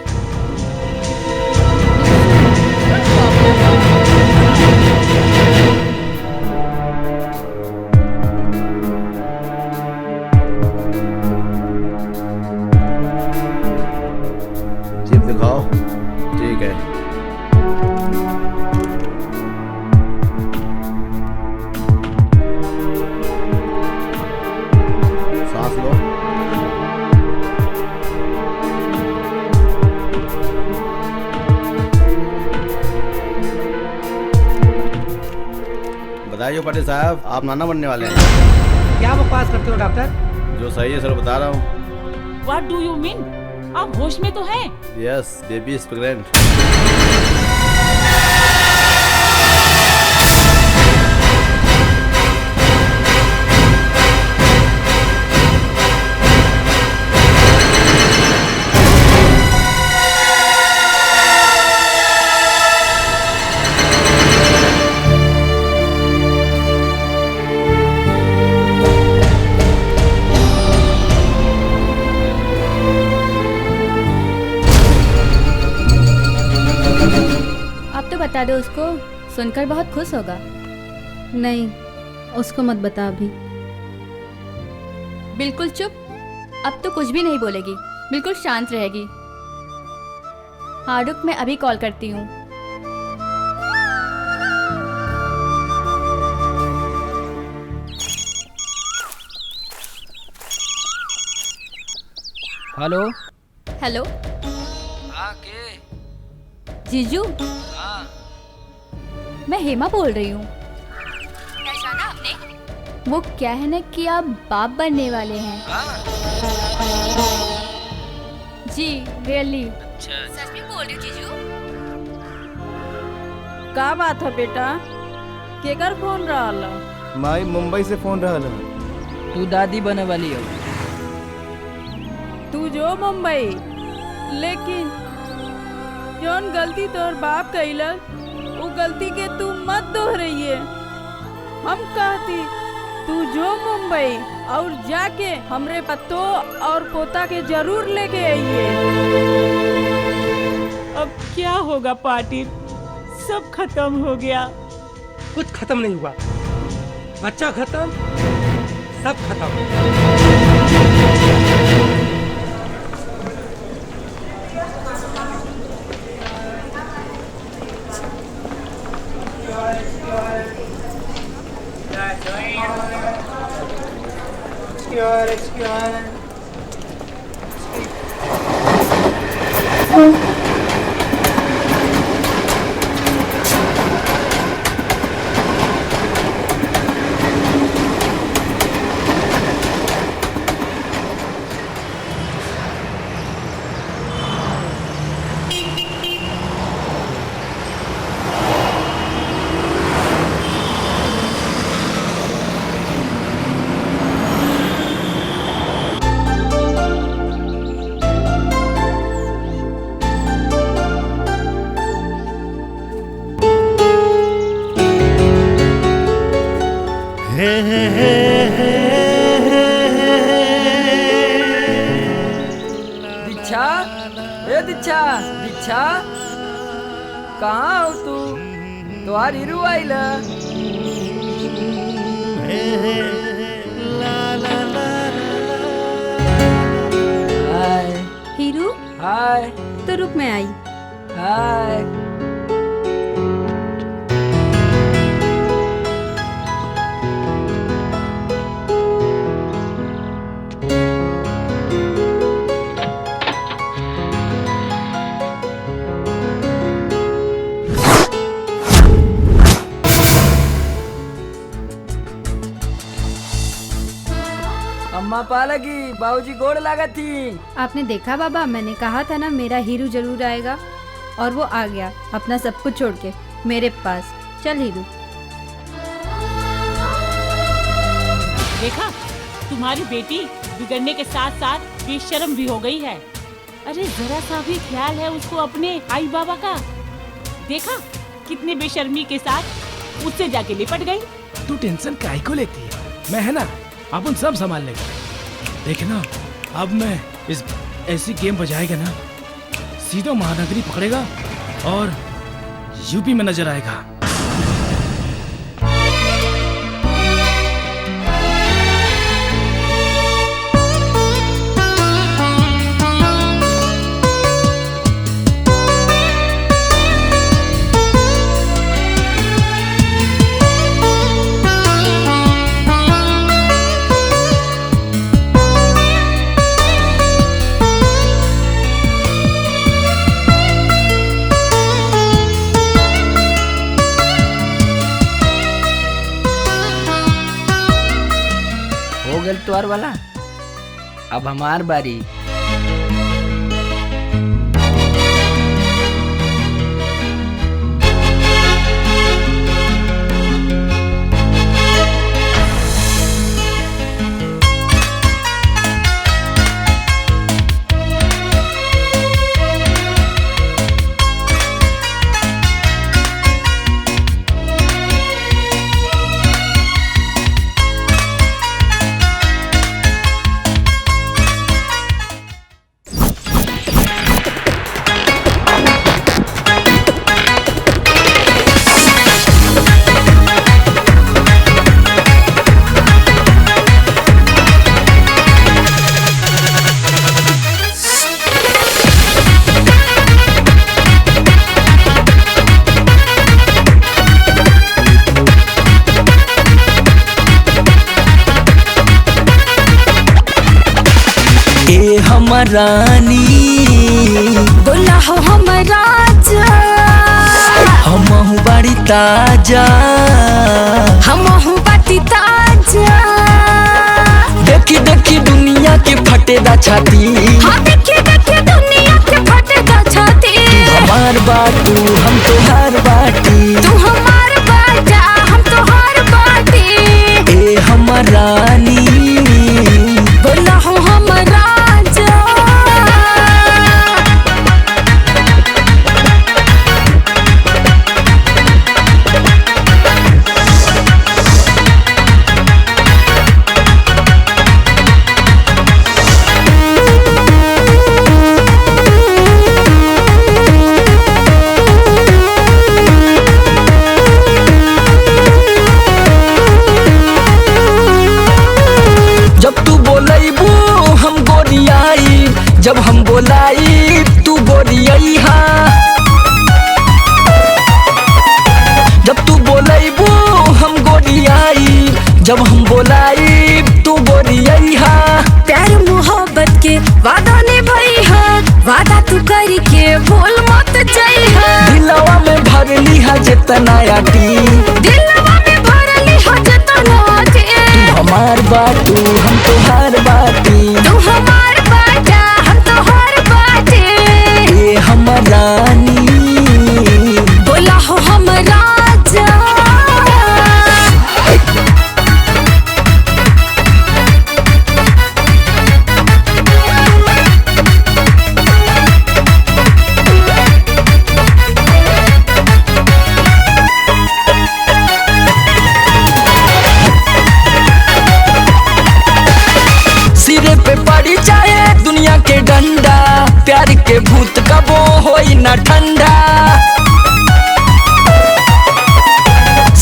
F: जिप दिखाओ। ठीक है। सांस लो। बताइए पटेल साहब, आप नाना बनने वाले हैं।
N: क्या बकवास करते हो डॉक्टर?
F: जो सही है सर बता रहा हूँ।
P: What do you mean? आप होश में तो हैं?
F: Yes, baby is pregnant.
A: बता दो उसको, सुनकर बहुत खुश होगा।
B: नहीं, उसको मत बता अभी।
A: बिल्कुल चुप। अब तो कुछ भी नहीं बोलेगी, बिल्कुल शांत रहेगी। हाँ रुक, मैं अभी कॉल करती हूँ।
U: Hello
A: hello.
U: हाँ के?
A: जीजू,
U: हाँ
A: मैं हेमा बोल रही हूँ।
O: पहचाना आपने?
A: वो क्या है ना कि आप बाप बनने वाले हैं। जी रियली।
U: अच्छा,
O: सच में बोल रही हो जीजू?
L: का बात है बेटा? केकर फोन रहल?
U: माई मुंबई से फोन रहल। तू दादी बने वाली हो।
L: तू जो मुंबई, लेकिन जौन गलती तोर बाप कइला वो गलती के तू मत दोहराइए। हम कहती तू जो मुंबई और जाके हमरे पत्तो और पोता के जरूर लेके आइए।
P: अब क्या होगा पाटिल, सब खत्म हो गया।
N: कुछ खत्म नहीं हुआ। बच्चा खत्म, सब खत्म।
E: दीक्षा, ए दीक्षा, दीक्षा, कहाँ हो तू? तुम्हार हीरू आइल। हाय।
B: हीरू,
E: हाय।
B: तो रुक मैं आई।
E: हाय। अम्मा पालगी, बाबूजी गोड़ लागत थी।
B: आपने देखा बाबा, मैंने कहा था ना मेरा हीरू जरूर आएगा, और वो आ गया अपना सब कुछ छोड़ के मेरे पास। चल हीरू।
P: देखा, तुम्हारी बेटी बिगड़ने के साथ साथ बेशर्म भी हो गई है। अरे जरा सा भी ख्याल है उसको अपने आई बाबा का। देखा कितने बेशर्मी के साथ उससे जाके लिपट गई।
G: तू टेंशन काहे को लेती है? मैं है ना, अपन सब संभाल लेगा। देखे ना, अब मैं इस ऐसी गेम बजाएगा ना, सीधा महानगरी पकड़ेगा और यूपी में नजर आएगा।
E: त्वार वाला, अब हमार बारी।
D: रानी
K: बोला हो हमारा
D: हमहु बड़ी ताजा,
K: हमहु बाटी ताजा।
D: देखी देखी दुनिया के फटेदा छाती,
K: हाँ देखी देखी दुनिया के फटेदा छाती।
D: हमार बाटू हम तोहार बाटी,
K: तू हमार बाटा हम तोहार बाटी।
D: ए हमर रानी
K: बोला हो हमारा
D: जब हम बोलाई तू गोरिया, जब तू बोलेबू हम गोरियाई, जब हम बोलाई तू गोरिया।
K: प्यार मोहब्बत के वादा निभाई है, वादा तू करके भूल मत जाई है।
D: दिलवा में भरली है जितना आटी,
K: दिलवा में भरली है जितना आटी।
D: तू हमार बाटू हम तोहार बाटी,
K: तू हमार बाटा हम तोहार बाटे।
D: ए हमर रानी
K: बोला हो हम राजा।
D: सिरे पे पड़ी चाहे दुनिया के डंडा, प्यार के भूत कबो होई ना ठंडा।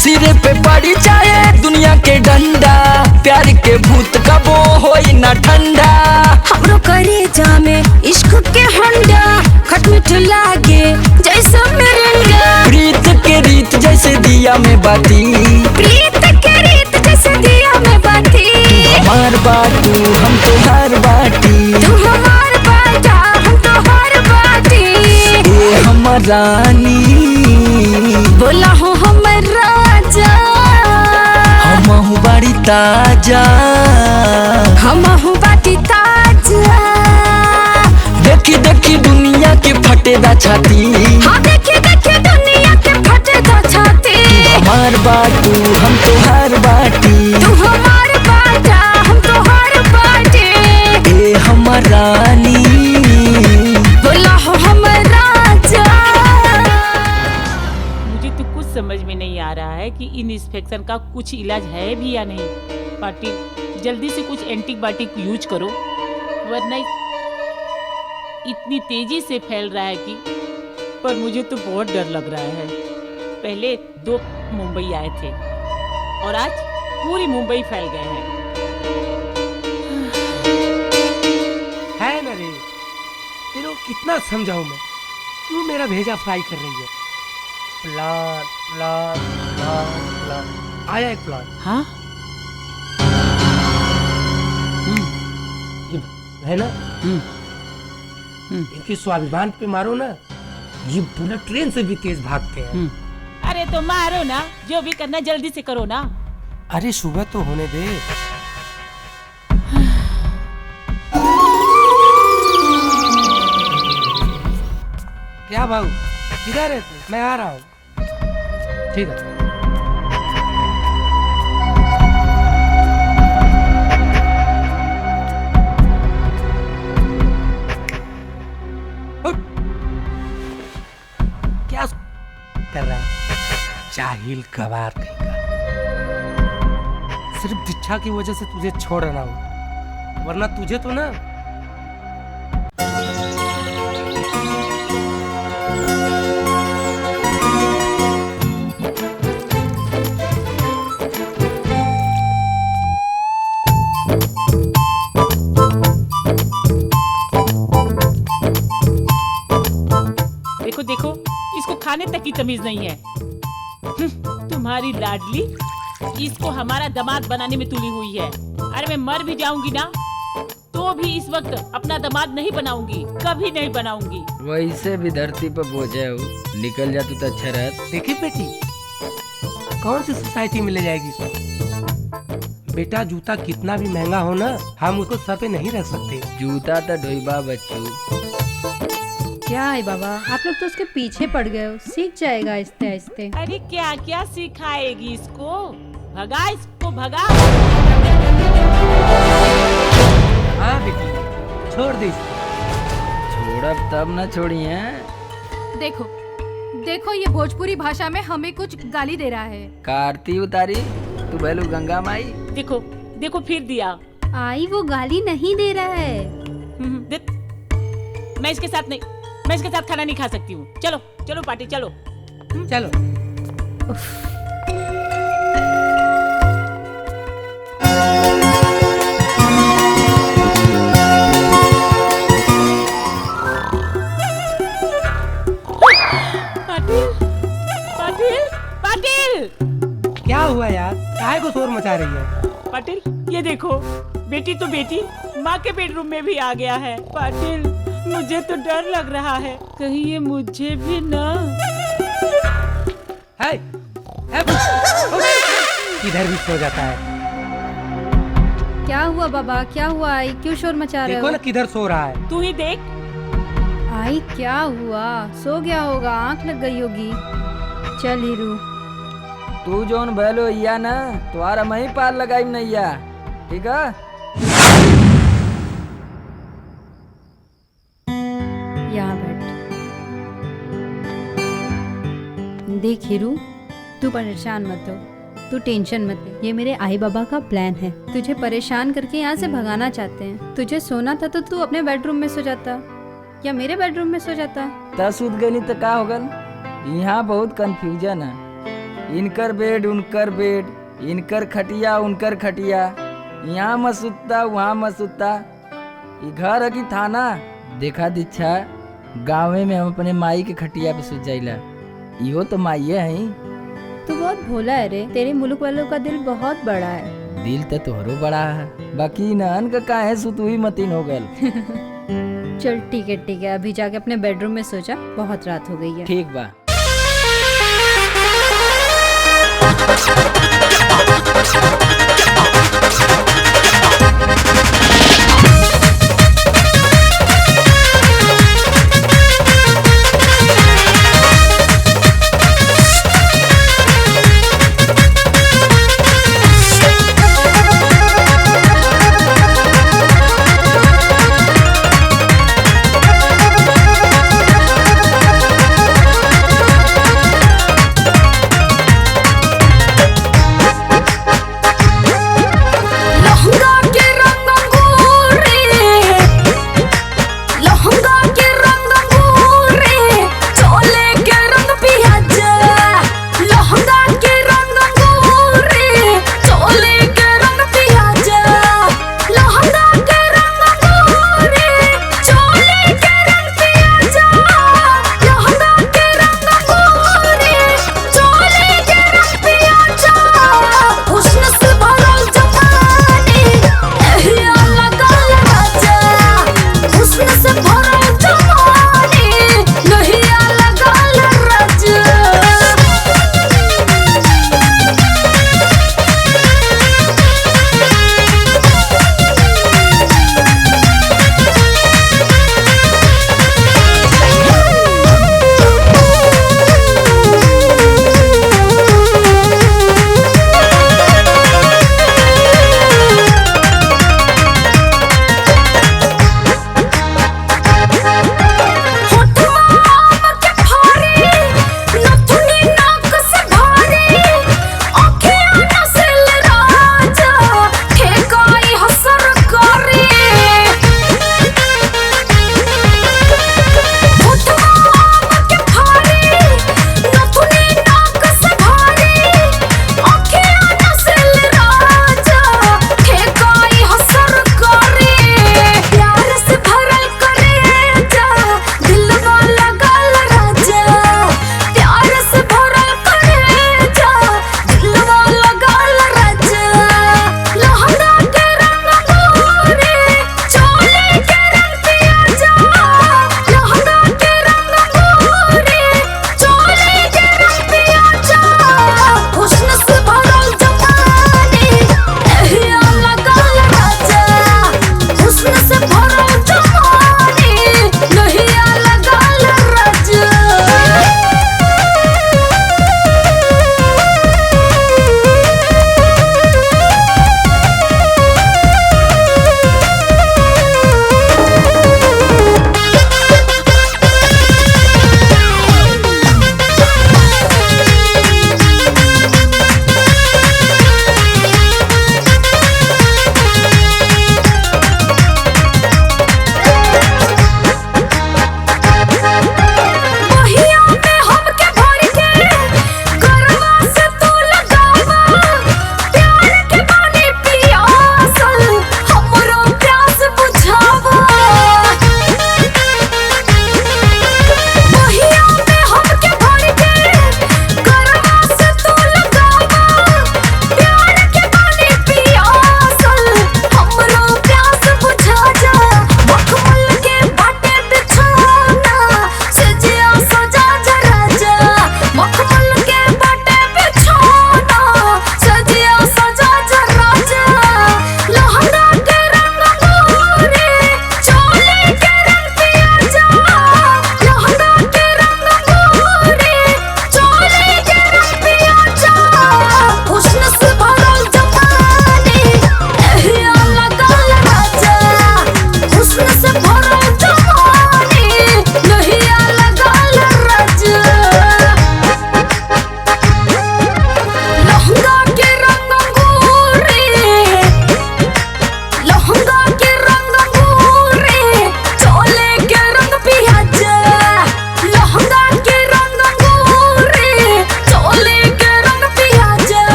D: सिरे पे पड़ी चाहे दुनिया के डंडा, प्यार के भूत कबो होई ना ठंडा।
K: हमरो करे जामे इश्क के हंडा, खटमिठ लागे जैसा मिरिंडा।
D: प्रीत के रीत जैसे दिया में बाती,
K: प्रीत के रीत जैसे दिया में बाती।
D: हमार बाटू हम तोहार बाटी,
K: तू हमार बाटा हम तोहार बाटी।
D: ए हमर रानी
K: बोला हो हमर राजा।
D: हमहू बाड़ी ताजा,
K: हमहू बाटी ताजा।
D: देखी देखी दुनिया के फटेदा छाती,
K: हाँ देखी देखी दुनिया के फटेदा छाती।
D: हमार बाटू हम तोहार बाटी,
K: तू हमार बाटा हम तोहार बाटी।
D: ए हमर रानी
K: बोला हो हमर राजा।
P: मुझे तो कुछ समझ में नहीं आ रहा है कि इन इन्फेक्शन का कुछ इलाज है भी या नहीं। पार्टी जल्दी से कुछ एंटीबायोटिक यूज करो, वरना इतनी तेजी से फैल रहा है कि पर मुझे तो बहुत डर लग रहा है। पहले 2 मुंबई आए थे और आज पूरी मुंबई फैल गए हैं।
N: है ना रे, तेरे कितना समझाऊं मैं, तू मेरा भेजा फ्राई कर रही है। प्लान प्लान प्लान प्लान आया एक प्लान।
P: हाँ
N: है ना, इनके स्वाभिमान पे मारो ना, ये बुलेट ट्रेन से भी तेज भागते हैं।
P: अरे तो मारो ना, जो भी करना जल्दी से करो ना।
N: अरे सुबह तो होने दे। क्या भाऊ किधर है तू? मैं आ रहा हूँ। ठीक है। क्या कर रहा है? जाहिल गवार कहीं का। सिर्फ दीक्षा की वजह से तुझे छोड़ रहा हूँ, वरना तुझे तो ना
P: देखो देखो, इसको खाने तक की तमीज नहीं है। तुम्हारी लाडली इसको हमारा दामाद बनाने में तुली हुई है। अरे मैं मर भी जाऊंगी ना तो भी इस वक्त अपना दामाद नहीं बनाऊंगी, कभी नहीं बनाऊंगी।
E: वैसे भी धरती पर बोझे हो, निकल जा तू तो अच्छा रहत।
N: देखी बेटी, कौन सी सोसाइटी में ले जाएगी इसको? बेटा जूता कितना भी महंगा हो ना, हम उसको सर पे नहीं रख सकते।
E: जूता तो ढोईबा बच्चू।
B: क्या है बाबा, आप लोग तो उसके पीछे पड़ गए हो, सीख जाएगा आहिस्ते आहिस्ते।
P: अरे क्या क्या सिखाएगी इसको, भगा इसको भगा।
N: हाँ बेटी छोड़ दे इसको।
E: छोड़ब तब ना छोड़ी है।
O: देखो देखो, ये भोजपुरी भाषा में हमें कुछ गाली दे रहा है।
E: कार्ती उतारी तू बेलू गंगा माई।
P: देखो देखो फिर दिया।
B: आई वो गाली नहीं दे रहा है।
P: मैं इसके साथ नहीं, मैं इसके साथ खाना नहीं खा सकती हूँ। चलो चलो पार्टी चलो
N: चलो। यार, काहे को शोर मचा रही है?
P: पाटिल ये देखो, बेटी तो बेटी माँ के बेडरूम में भी आ गया है। पाटिल मुझे तो डर लग रहा है, कहीं ये मुझे भी ना।
N: है, इधर भी सो जाता है।
B: क्या हुआ बाबा, क्या हुआ? आई क्यों शोर मचा रहे हो?
N: देखो ना किधर सो रहा है।
P: तू ही देख।
B: आई क्या हुआ? सो गया होगा, आंख लग गई होगी। चल हीरू,
E: तू जोन भलो या ना तुम्हारा मैं ही पार लगाई नैया, ठीक है?
B: यहाँ बैठ। देख हीरू, तू परेशान मत हो, तू टेंशन मत ले। ये मेरे आई बाबा का प्लान है। तुझे परेशान करके यहाँ से भगाना चाहते हैं। तुझे सोना था तो तू अपने बेडरूम में सो जाता या मेरे बेडरूम में सो जाता।
E: ता सूत गई तो का होगल? यहाँ बहुत कंफ्यूजन है। इनकर बेड उनकर बेड, इनकर खटिया उनकर खटिया, यहाँ मत सुतता वहाँ मत सुतता। ये घर है कि थाना? देखा दीक्षा, गाँव में हम अपने माई के खटिया पे सुत जाइला। इहो तो माइये हैं।
B: तू बहुत भोला है रे, तेरे मुल्क वालों का दिल बहुत बड़ा है।
E: दिल तो तोहरो बड़ा है, बाकी नहन का काहे सुतुई मतीन हो गल।
B: चल ठीक है, अभी जाके अपने बेडरूम में सो जा, बहुत रात हो गई है।
E: ठीक बा।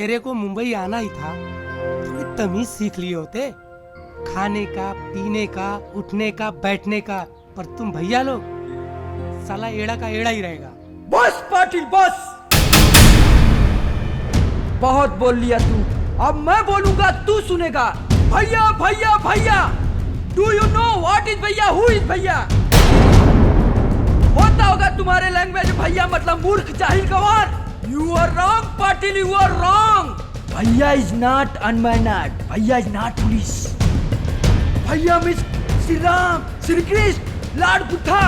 N: तेरे को मुंबई आना ही था, थोड़ी तमीज सीख लिए होते, खाने का, पीने का, उठने का, बैठने का। पर तुम भैया लोग साला एड़ा का एड़ा ही रहेगा।
D: बस पाटिल बस, बहुत बोल लिया तू, अब मैं बोलूंगा तू सुनेगा। भैया भैया भैया, do you know what is भैया, हु इज भैया? होता होगा तुम्हारे लैंग्वेज भैया मतलब मूर्ख, जाहिल, गंवार। You are wrong Patil, you are wrong. भैया इज नॉट अनमैनर्ड, भैया इज नॉट पुलिस। भैया मिस श्री राम, श्री कृष्ण, लॉर्ड बुद्धा।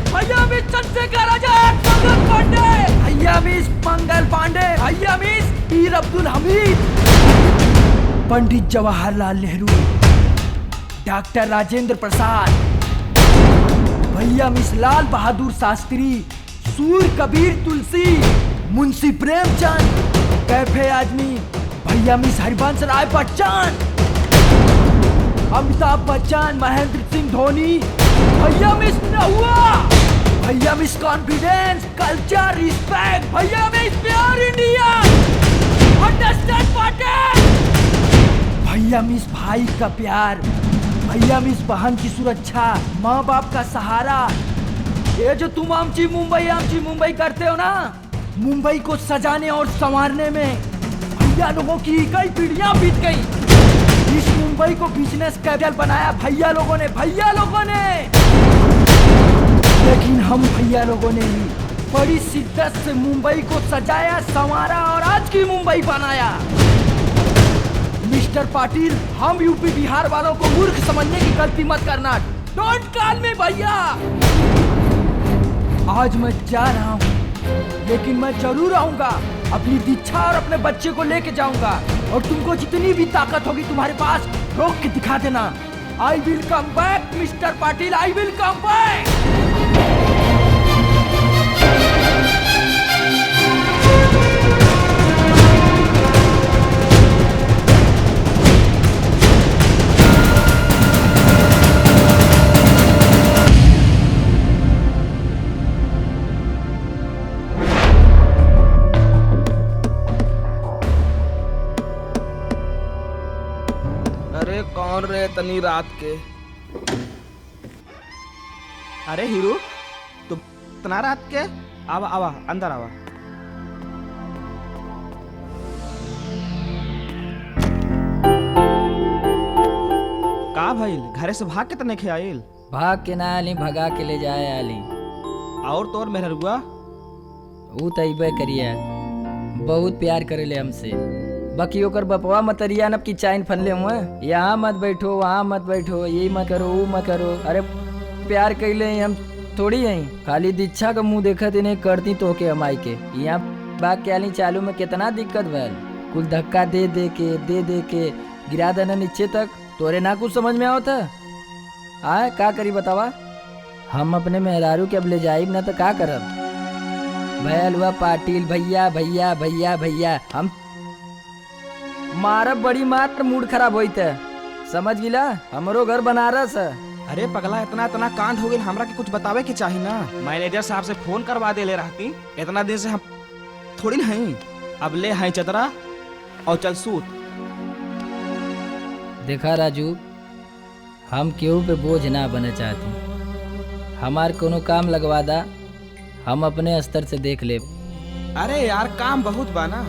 D: भैया मिस चंद्रशेखर आजाद, मंगल पांडे। भैया मिस मंगल पांडे। भैया मिस पीर अब्दुल हमीद, पंडित जवाहरलाल नेहरू, डॉक्टर राजेंद्र प्रसाद। भैया मिस लाल बहादुर शास्त्री, सूर कबीर तुलसी, मुंशी प्रेमचंद, कैफे आदमी। भैया मिस हरिवंश राय बच्चन, अमिताभ बच्चन, महेंद्र सिंह धोनी। भैया मिस नहुआ। भैया मिस कॉन्फिडेंस, कल्चर, रिस्पेक्ट। भैया miss pure India, understand party. भैया मिस भाई का प्यार। भैया मिस बहन की सुरक्षा, माँ बाप का सहारा। ये जो तुम आमची मुंबई करते हो ना, मुंबई को सजाने और संवारने में भैया लोगों की कई पीढ़ियां बीत गई। इस मुंबई को बिजनेस कैपिटल बनाया भैया लोगों ने। लेकिन हम भैया लोगों ने ही बड़ी शिद्दत से मुंबई को सजाया, संवारा और आज की मुंबई बनाया। मिस्टर पाटिल, हम यूपी बिहार वालों को मूर्ख समझने की गलती मत करना। डोंट कॉल मी भैया। आज मैं जा रहा हूँ, लेकिन मैं जरूर आऊंगा। अपनी दीक्षा और अपने बच्चे को लेके जाऊंगा, और तुमको जितनी भी ताकत होगी तुम्हारे पास, रोक के दिखा देना। I will come back mister Patil, I will come back.
J: अरे कौन रे तनी रात के? अरे हीरो, तुम इतना रात के? आवा आवा अंदर आवा। का भइल? घरे से भाग के तने खे आइल?
E: भाग के ना आली, भगा के ले जाए आली।
J: और तोर मेहरुआ?
E: ऊ तैबे करिए, बहुत प्यार करेले हमसे। बाकी ओकर बपवा मतरिया नब की चाइन फनले हुए, यहाँ मत बैठो, वहाँ मत बैठो, ये मत करो, वो मत करो। अरे प्यार कैले हम थोड़ी हैं, खाली दीक्षा का मुंह देखत इन्हें करती तो के हमाई के। यहाँ बाग के आली चालू में कितना दिक्कत भैल, कुल धक्का दे दे के गिरा देना नीचे तक। तोरे ना कुछ समझ में आवता? आए का करी बतावा? हम अपने मेहरारू के अब ले जाइब ना तो का करब? भैल हुआ पाटिल, भैया भैया भैया भैया। हम मारब बड़ी मार, मूड खराब होई थे, समझ गिला? हमरो घर बनारस है।
J: अरे पगला, इतना कांड हो गई, हमरा के कुछ बतावे के चाहिए ना। मैनेजर साहब से फोन करवा दे ले रहती, इतना दिन से हम थोड़ी नहीं। अब ले हैं चतरा और चल सूत।
E: देखा राजू, हम केहू पे बोझ ना बने चाहती। हमार कोनो काम लगवा दा, हम अपने स्तर से देख ले।
J: अरे यार काम बहुत बा ना,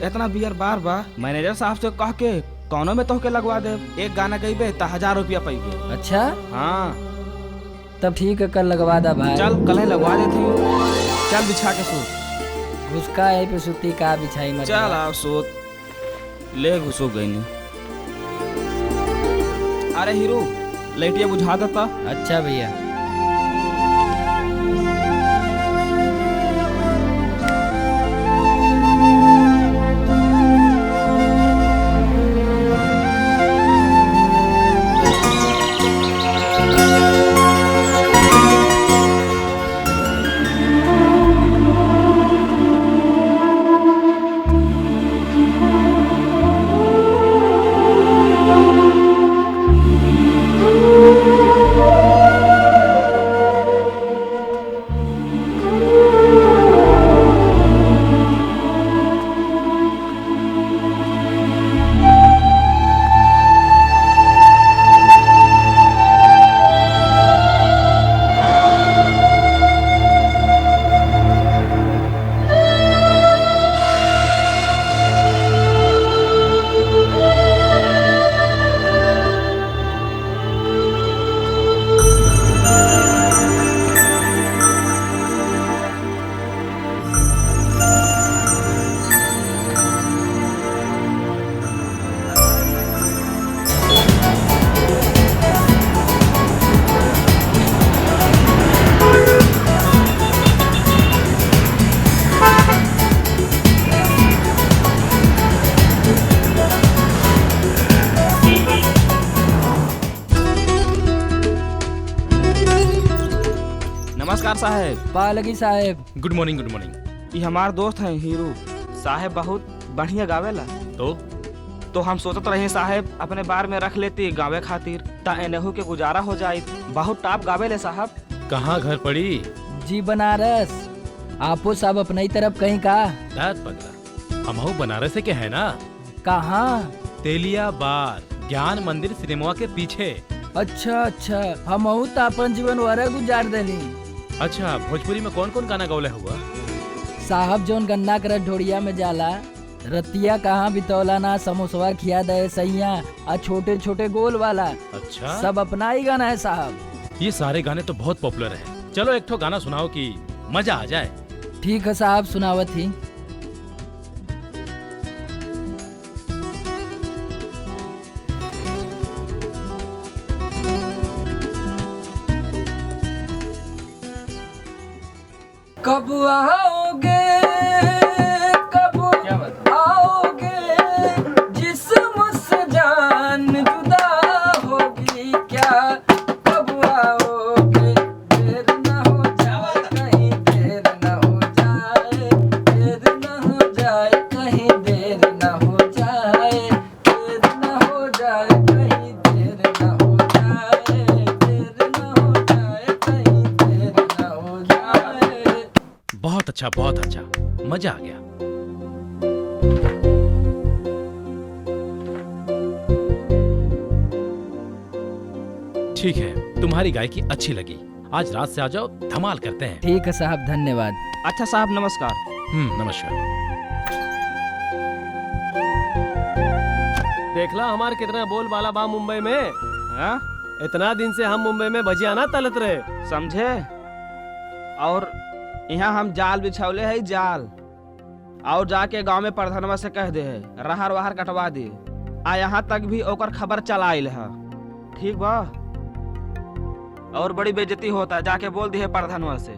J: इतना बियर बार बा। मैनेजर साहब से कह के कौनो में तोहके लगवा दे। एक गाना गईबे तो 1000 रुपया पाइबे।
E: अच्छा
J: हाँ,
E: तब ठीक है, कल लगवा दा भाई।
J: चल कल ही लगवा देती। चल बिछा के सूत।
E: घुसका है पे सुती का बिछाई मत।
J: चल आओ सूत। ले घुसो गई नहीं। अरे हीरो, लाइटिया बुझा देता।
E: अच्छा भैया।
H: नमस्कार साहेब।
E: पालगी साहेब।
G: Good morning good morning.
H: ये हमार दोस्त हैं हीरू साहेब, बहुत बढ़िया गावेला। तो हम सोचत रहे साहेब अपने बार में रख लेती गावे खातिर, ता एनहू के गुजारा हो जाए। बहुत टॉप गावेले साहब।
G: कहाँ घर पड़ी?
E: जी बनारस। आपो सब अपने ही तरफ कहीं का?
G: पगला हमहू बनारस के है ना।
E: कहाँ?
G: तेलिया बार ज्ञान मंदिर सिनेमा के पीछे।
E: अच्छा अच्छा, हमहू तो अपन जीवन वरे गुजार देनी।
G: अच्छा, भोजपुरी में कौन कौन गाना गौले हुआ?
E: साहब जोन गन्ना कर ढोड़िया में जाला, रतिया कहाँ बितौला ना, समोसवा खिया दे सैया, और छोटे छोटे गोल वाला।
G: अच्छा,
E: सब अपना ही गाना है साहब।
G: ये सारे गाने तो बहुत पॉपुलर हैं। चलो एक ठो गाना सुनाओ कि मजा आ जाए।
E: ठीक है साहब, सुनावत ही। कब आओगे कब आओगे, जिस्म से जान जुदा होगी क्या, कब आओगे, देर न हो जाए कहीं, देर न हो जाए, देर न हो जाए कहीं, देर न हो जाए, देर न हो जाए कहीं, देर न हो जाए, देर न हो जाए कहीं, देर न हो जाए।
G: बहुत अच्छा बहुत अच्छा, मजा आ गया। ठीक है, तुम्हारी गायकी अच्छी लगी। आज रात से आ जाओ, धमाल करते हैं।
E: ठीक है साहब, धन्यवाद।
H: अच्छा साहब, नमस्कार।
G: नमस्कार।
J: देखला हमार कितना बोल बाला बा मुंबई में। हाँ? इतना दिन से हम मुंबई में भजिया ना तलत रहे,
H: समझे। और यहाँ हम जाल बिछौले है, जाल। और जाके गांव में प्रधानवा से कह दे है रहर वहर कटवा दे। आ यहाँ तक भी ओकर खबर चला आइल है। ठीक बा। और बड़ी बेइज्जती होता है, जाके बोल दी है प्रधानवा से।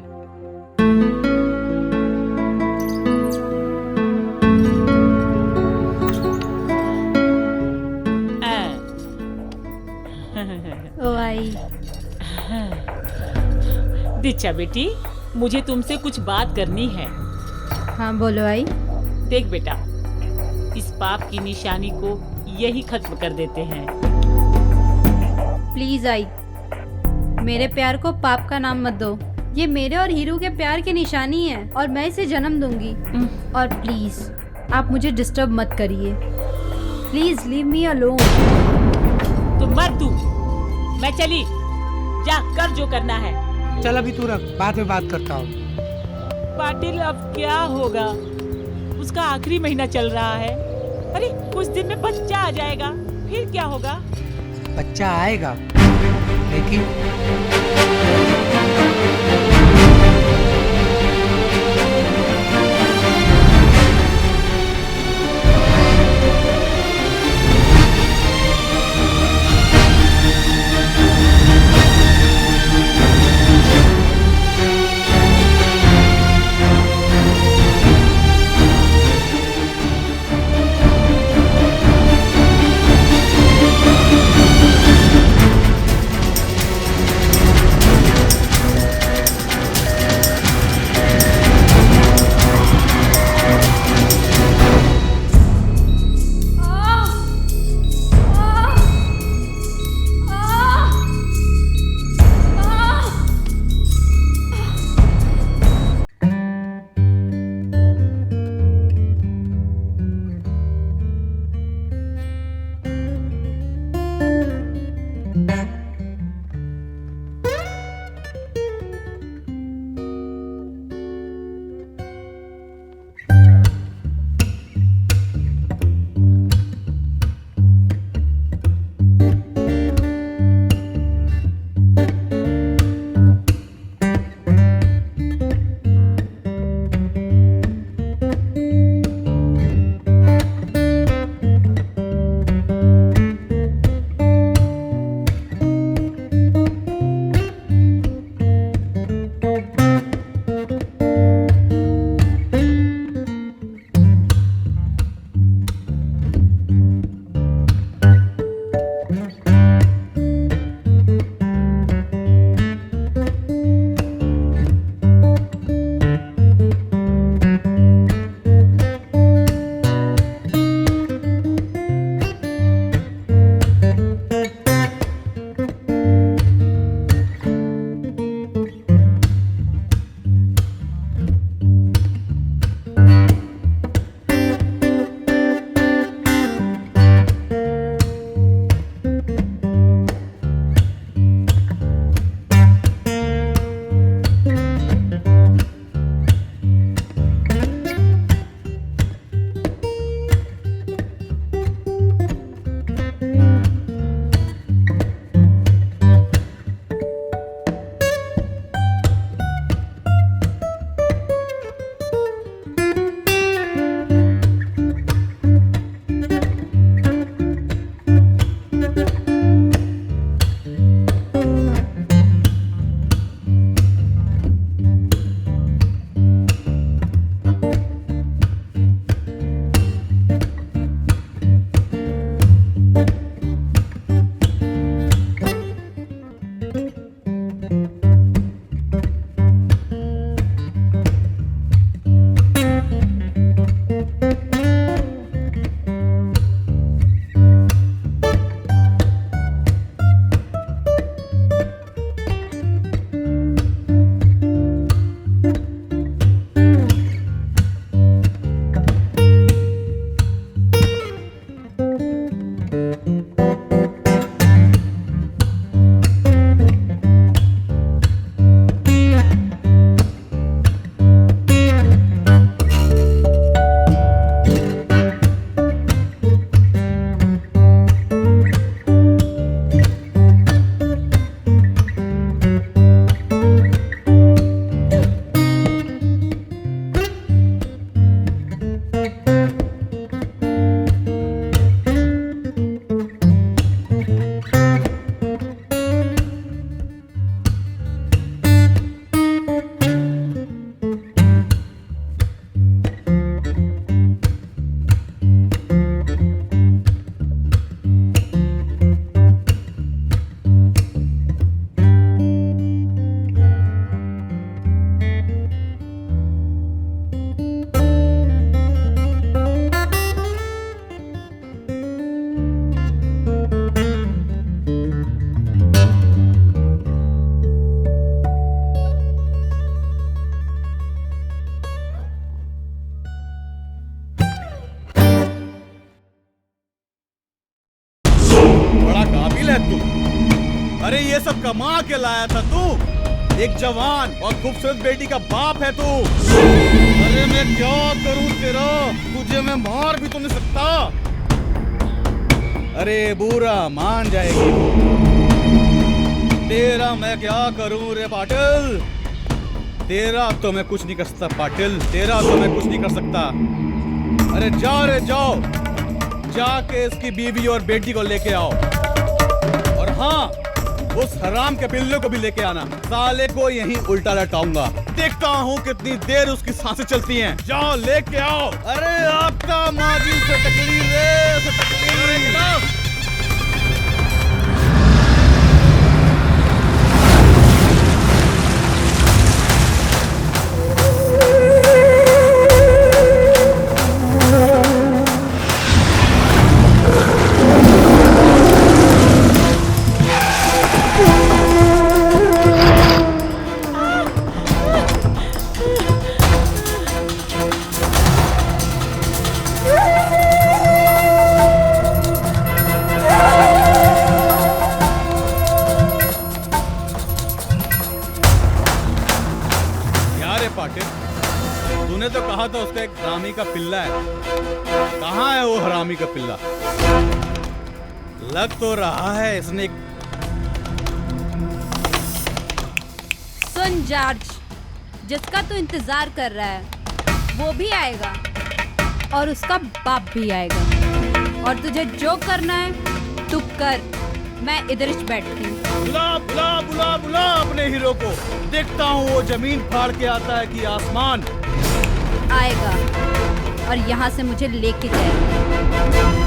A: ओ आई।
P: दीक्षा बेटी, मुझे तुमसे कुछ बात करनी है।
B: हाँ बोलो आई।
P: देख बेटा, इस पाप की निशानी को यही खत्म कर देते हैं।
B: प्लीज आई, मेरे प्यार को पाप का नाम मत दो। ये मेरे और हीरू के प्यार की निशानी है और मैं इसे जन्म दूंगी। और प्लीज आप मुझे डिस्टर्ब मत करिए। Please leave me alone.
P: तुम मत तू, मैं चली। जा कर जो करना है।
N: चल अभी तू रख, बाद में बात करता हूँ।
P: पाटिल अब क्या होगा? उसका आखिरी महीना चल रहा है। अरे कुछ दिन में बच्चा आ जाएगा, फिर क्या होगा?
N: बच्चा आएगा, लेकिन
I: कमा के लाया था तू। एक जवान और खूबसूरत बेटी का बाप है तू। अरे मैं क्या करूं तेरा, तुझे मैं मार भी तो नहीं सकता। अरे बुरा मान जाएगी, तेरा मैं क्या करूं रे पाटिल। तेरा तो मैं कुछ नहीं कर सकता पाटिल, तेरा तो मैं कुछ नहीं कर सकता। अरे जाओ रे जाओ, जाके इसकी बीवी और बेटी को लेके आओ। और हाँ, उस हराम के पिल्ले को भी लेके आना, साले को यहीं उल्टा लटाऊंगा। देखता हूँ कितनी देर उसकी सांसें चलती हैं। जाओ लेके आओ। अरे आपका माजी से तकलीफ है, से तकलीफ। तूने तो कहा था उसका एक हरामी का पिल्ला है। कहाँ है वो हरामी का पिल्ला? लग तो रहा है इसने एक...
B: सुन जॉर्ज, जिसका तू इंतजार कर रहा है वो भी आएगा और उसका बाप भी आएगा। और तुझे जो करना है तू कर, मैं इधर ही बैठती हूँ।
I: बुला बुला बुला बुला अपने हीरो को। देखता हूँ वो जमीन फाड़ के आता है कि आसमान।
B: आएगा और यहाँ से मुझे लेके जाएगा।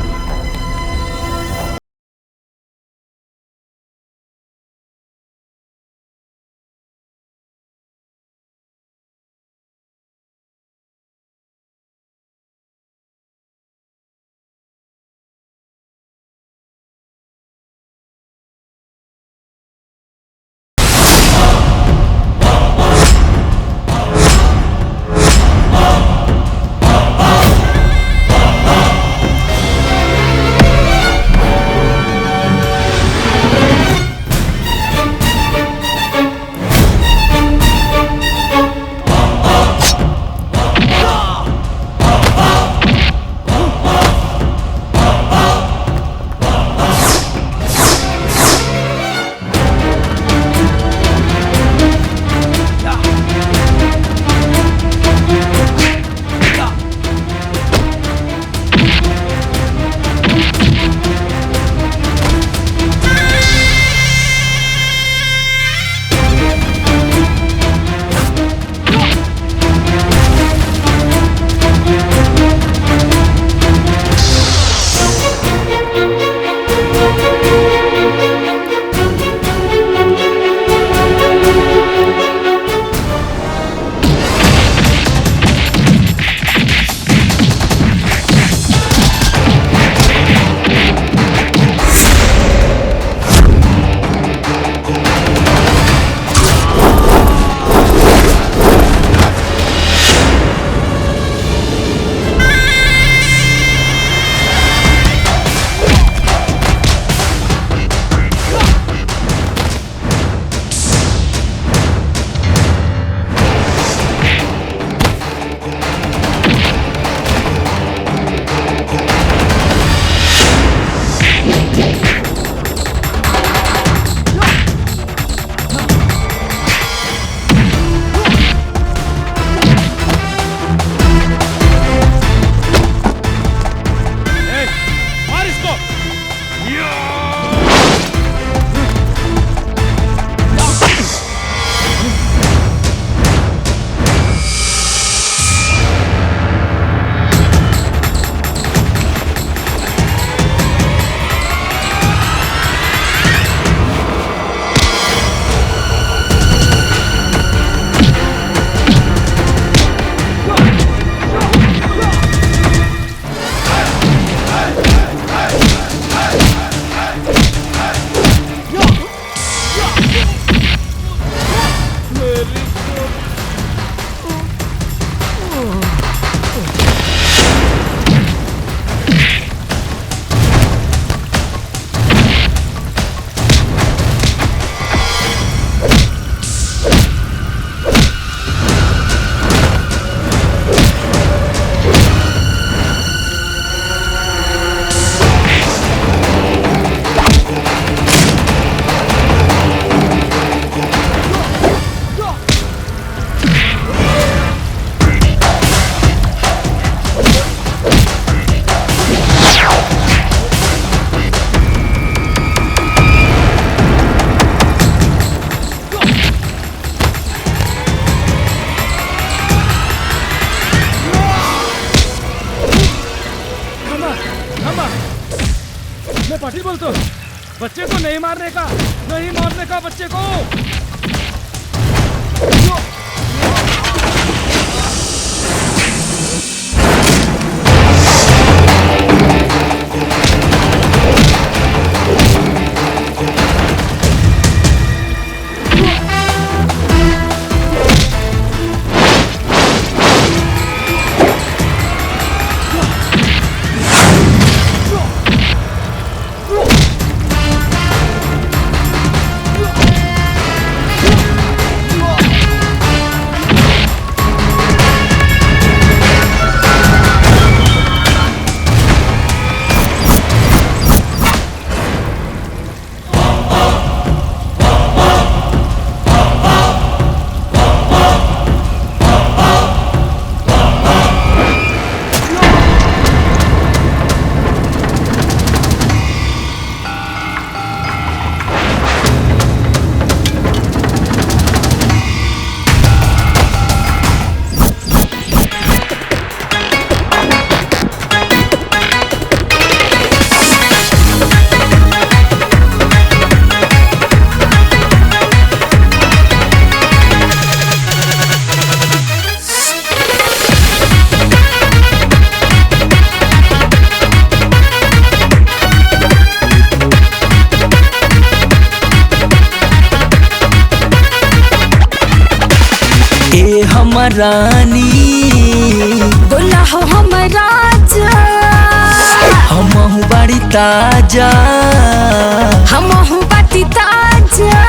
G: पाटिल बोलते हो? बच्चे को नहीं मारने का, नहीं मारने का बच्चे को।
D: रानी
K: बोला हो हमारा
D: हमहु बड़ी ताजा
K: हमहु बाटी ताजा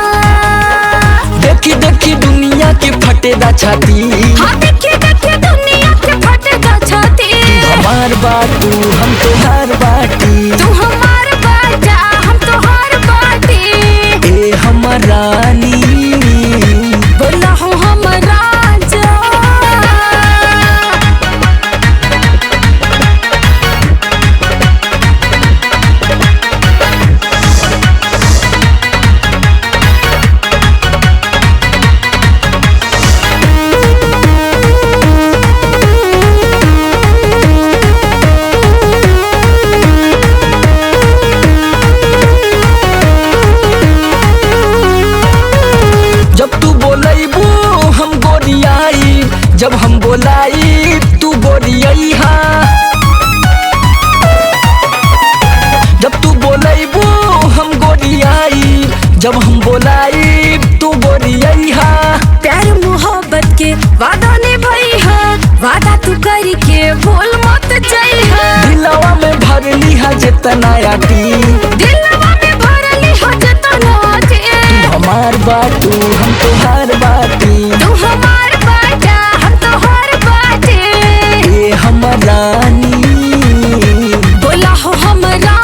D: देखी देखी दुनिया के फटेदा छाती
K: हाँ देखी देखी दुनिया के फटेदा छाती
D: हमार बाटू हम तोहार बाटी
K: तू हमार बाटा हम तोहार बाटी
D: ए हमर रानी
K: बोला हो हमारा
D: जब हम बोलाई तू बोलियई हा जब तू बोलैबू हम गोरियाई जब हम बोलाई तू बोलियई हा
K: प्यार मोहब्बत के वादा निभाई हा वादा तू करी के भूल मत जाई हा
D: दिलवा में भरली हा जितना आटी
K: दिलवा में भरली हा जितना आटी
D: तू हमार बाटू हम तोहार बाटी
K: तू हमार बाटा हम तोहार बाटी
D: ए हमर रानी
K: बोला हो हमरा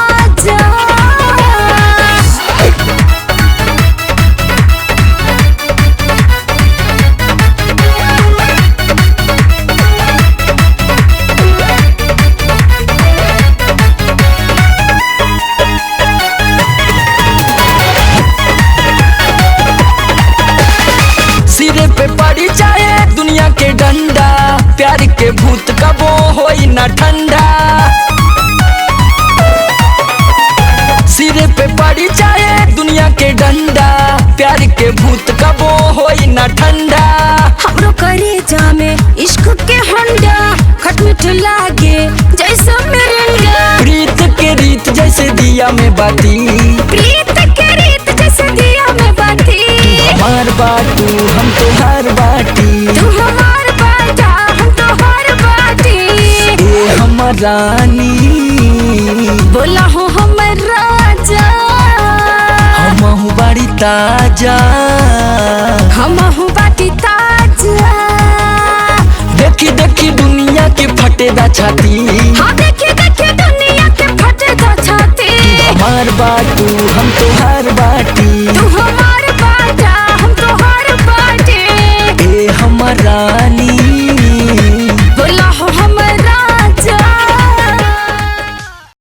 D: सिरे पे पड़ी चाहे दुनिया के डंडा प्यार के भूत कबो होई ना ठंडा सिरे पे पड़ी चाहे दुनिया के डंडा प्यार के भूत कबो होई ना ठंडा
K: हमरो करे जामे इश्क के हंडा खटमिठ लागे जैसा मिरिंगा
D: प्रीत के रीत जैसे दिया में बाती
K: प्रीत के रीत जैसे दिया में बाती
D: हमार बाटू हम तोहार बाटी
K: तू हमार बाटा हम तोहार बाटी
D: ए हमर रानी
K: बोला हो हमर राजा
D: हमहु बड़ी ताजा
K: हमहु बाटी ताजा
D: देखी देखी दुनिया के फटेदा छाती
K: हाँ देखी देखी दुनिया के फटेदा छाती
D: हमार बाटू हम तोहार बाटी
K: तू हमार बाटा हम तोहार बाटी
D: ए हमर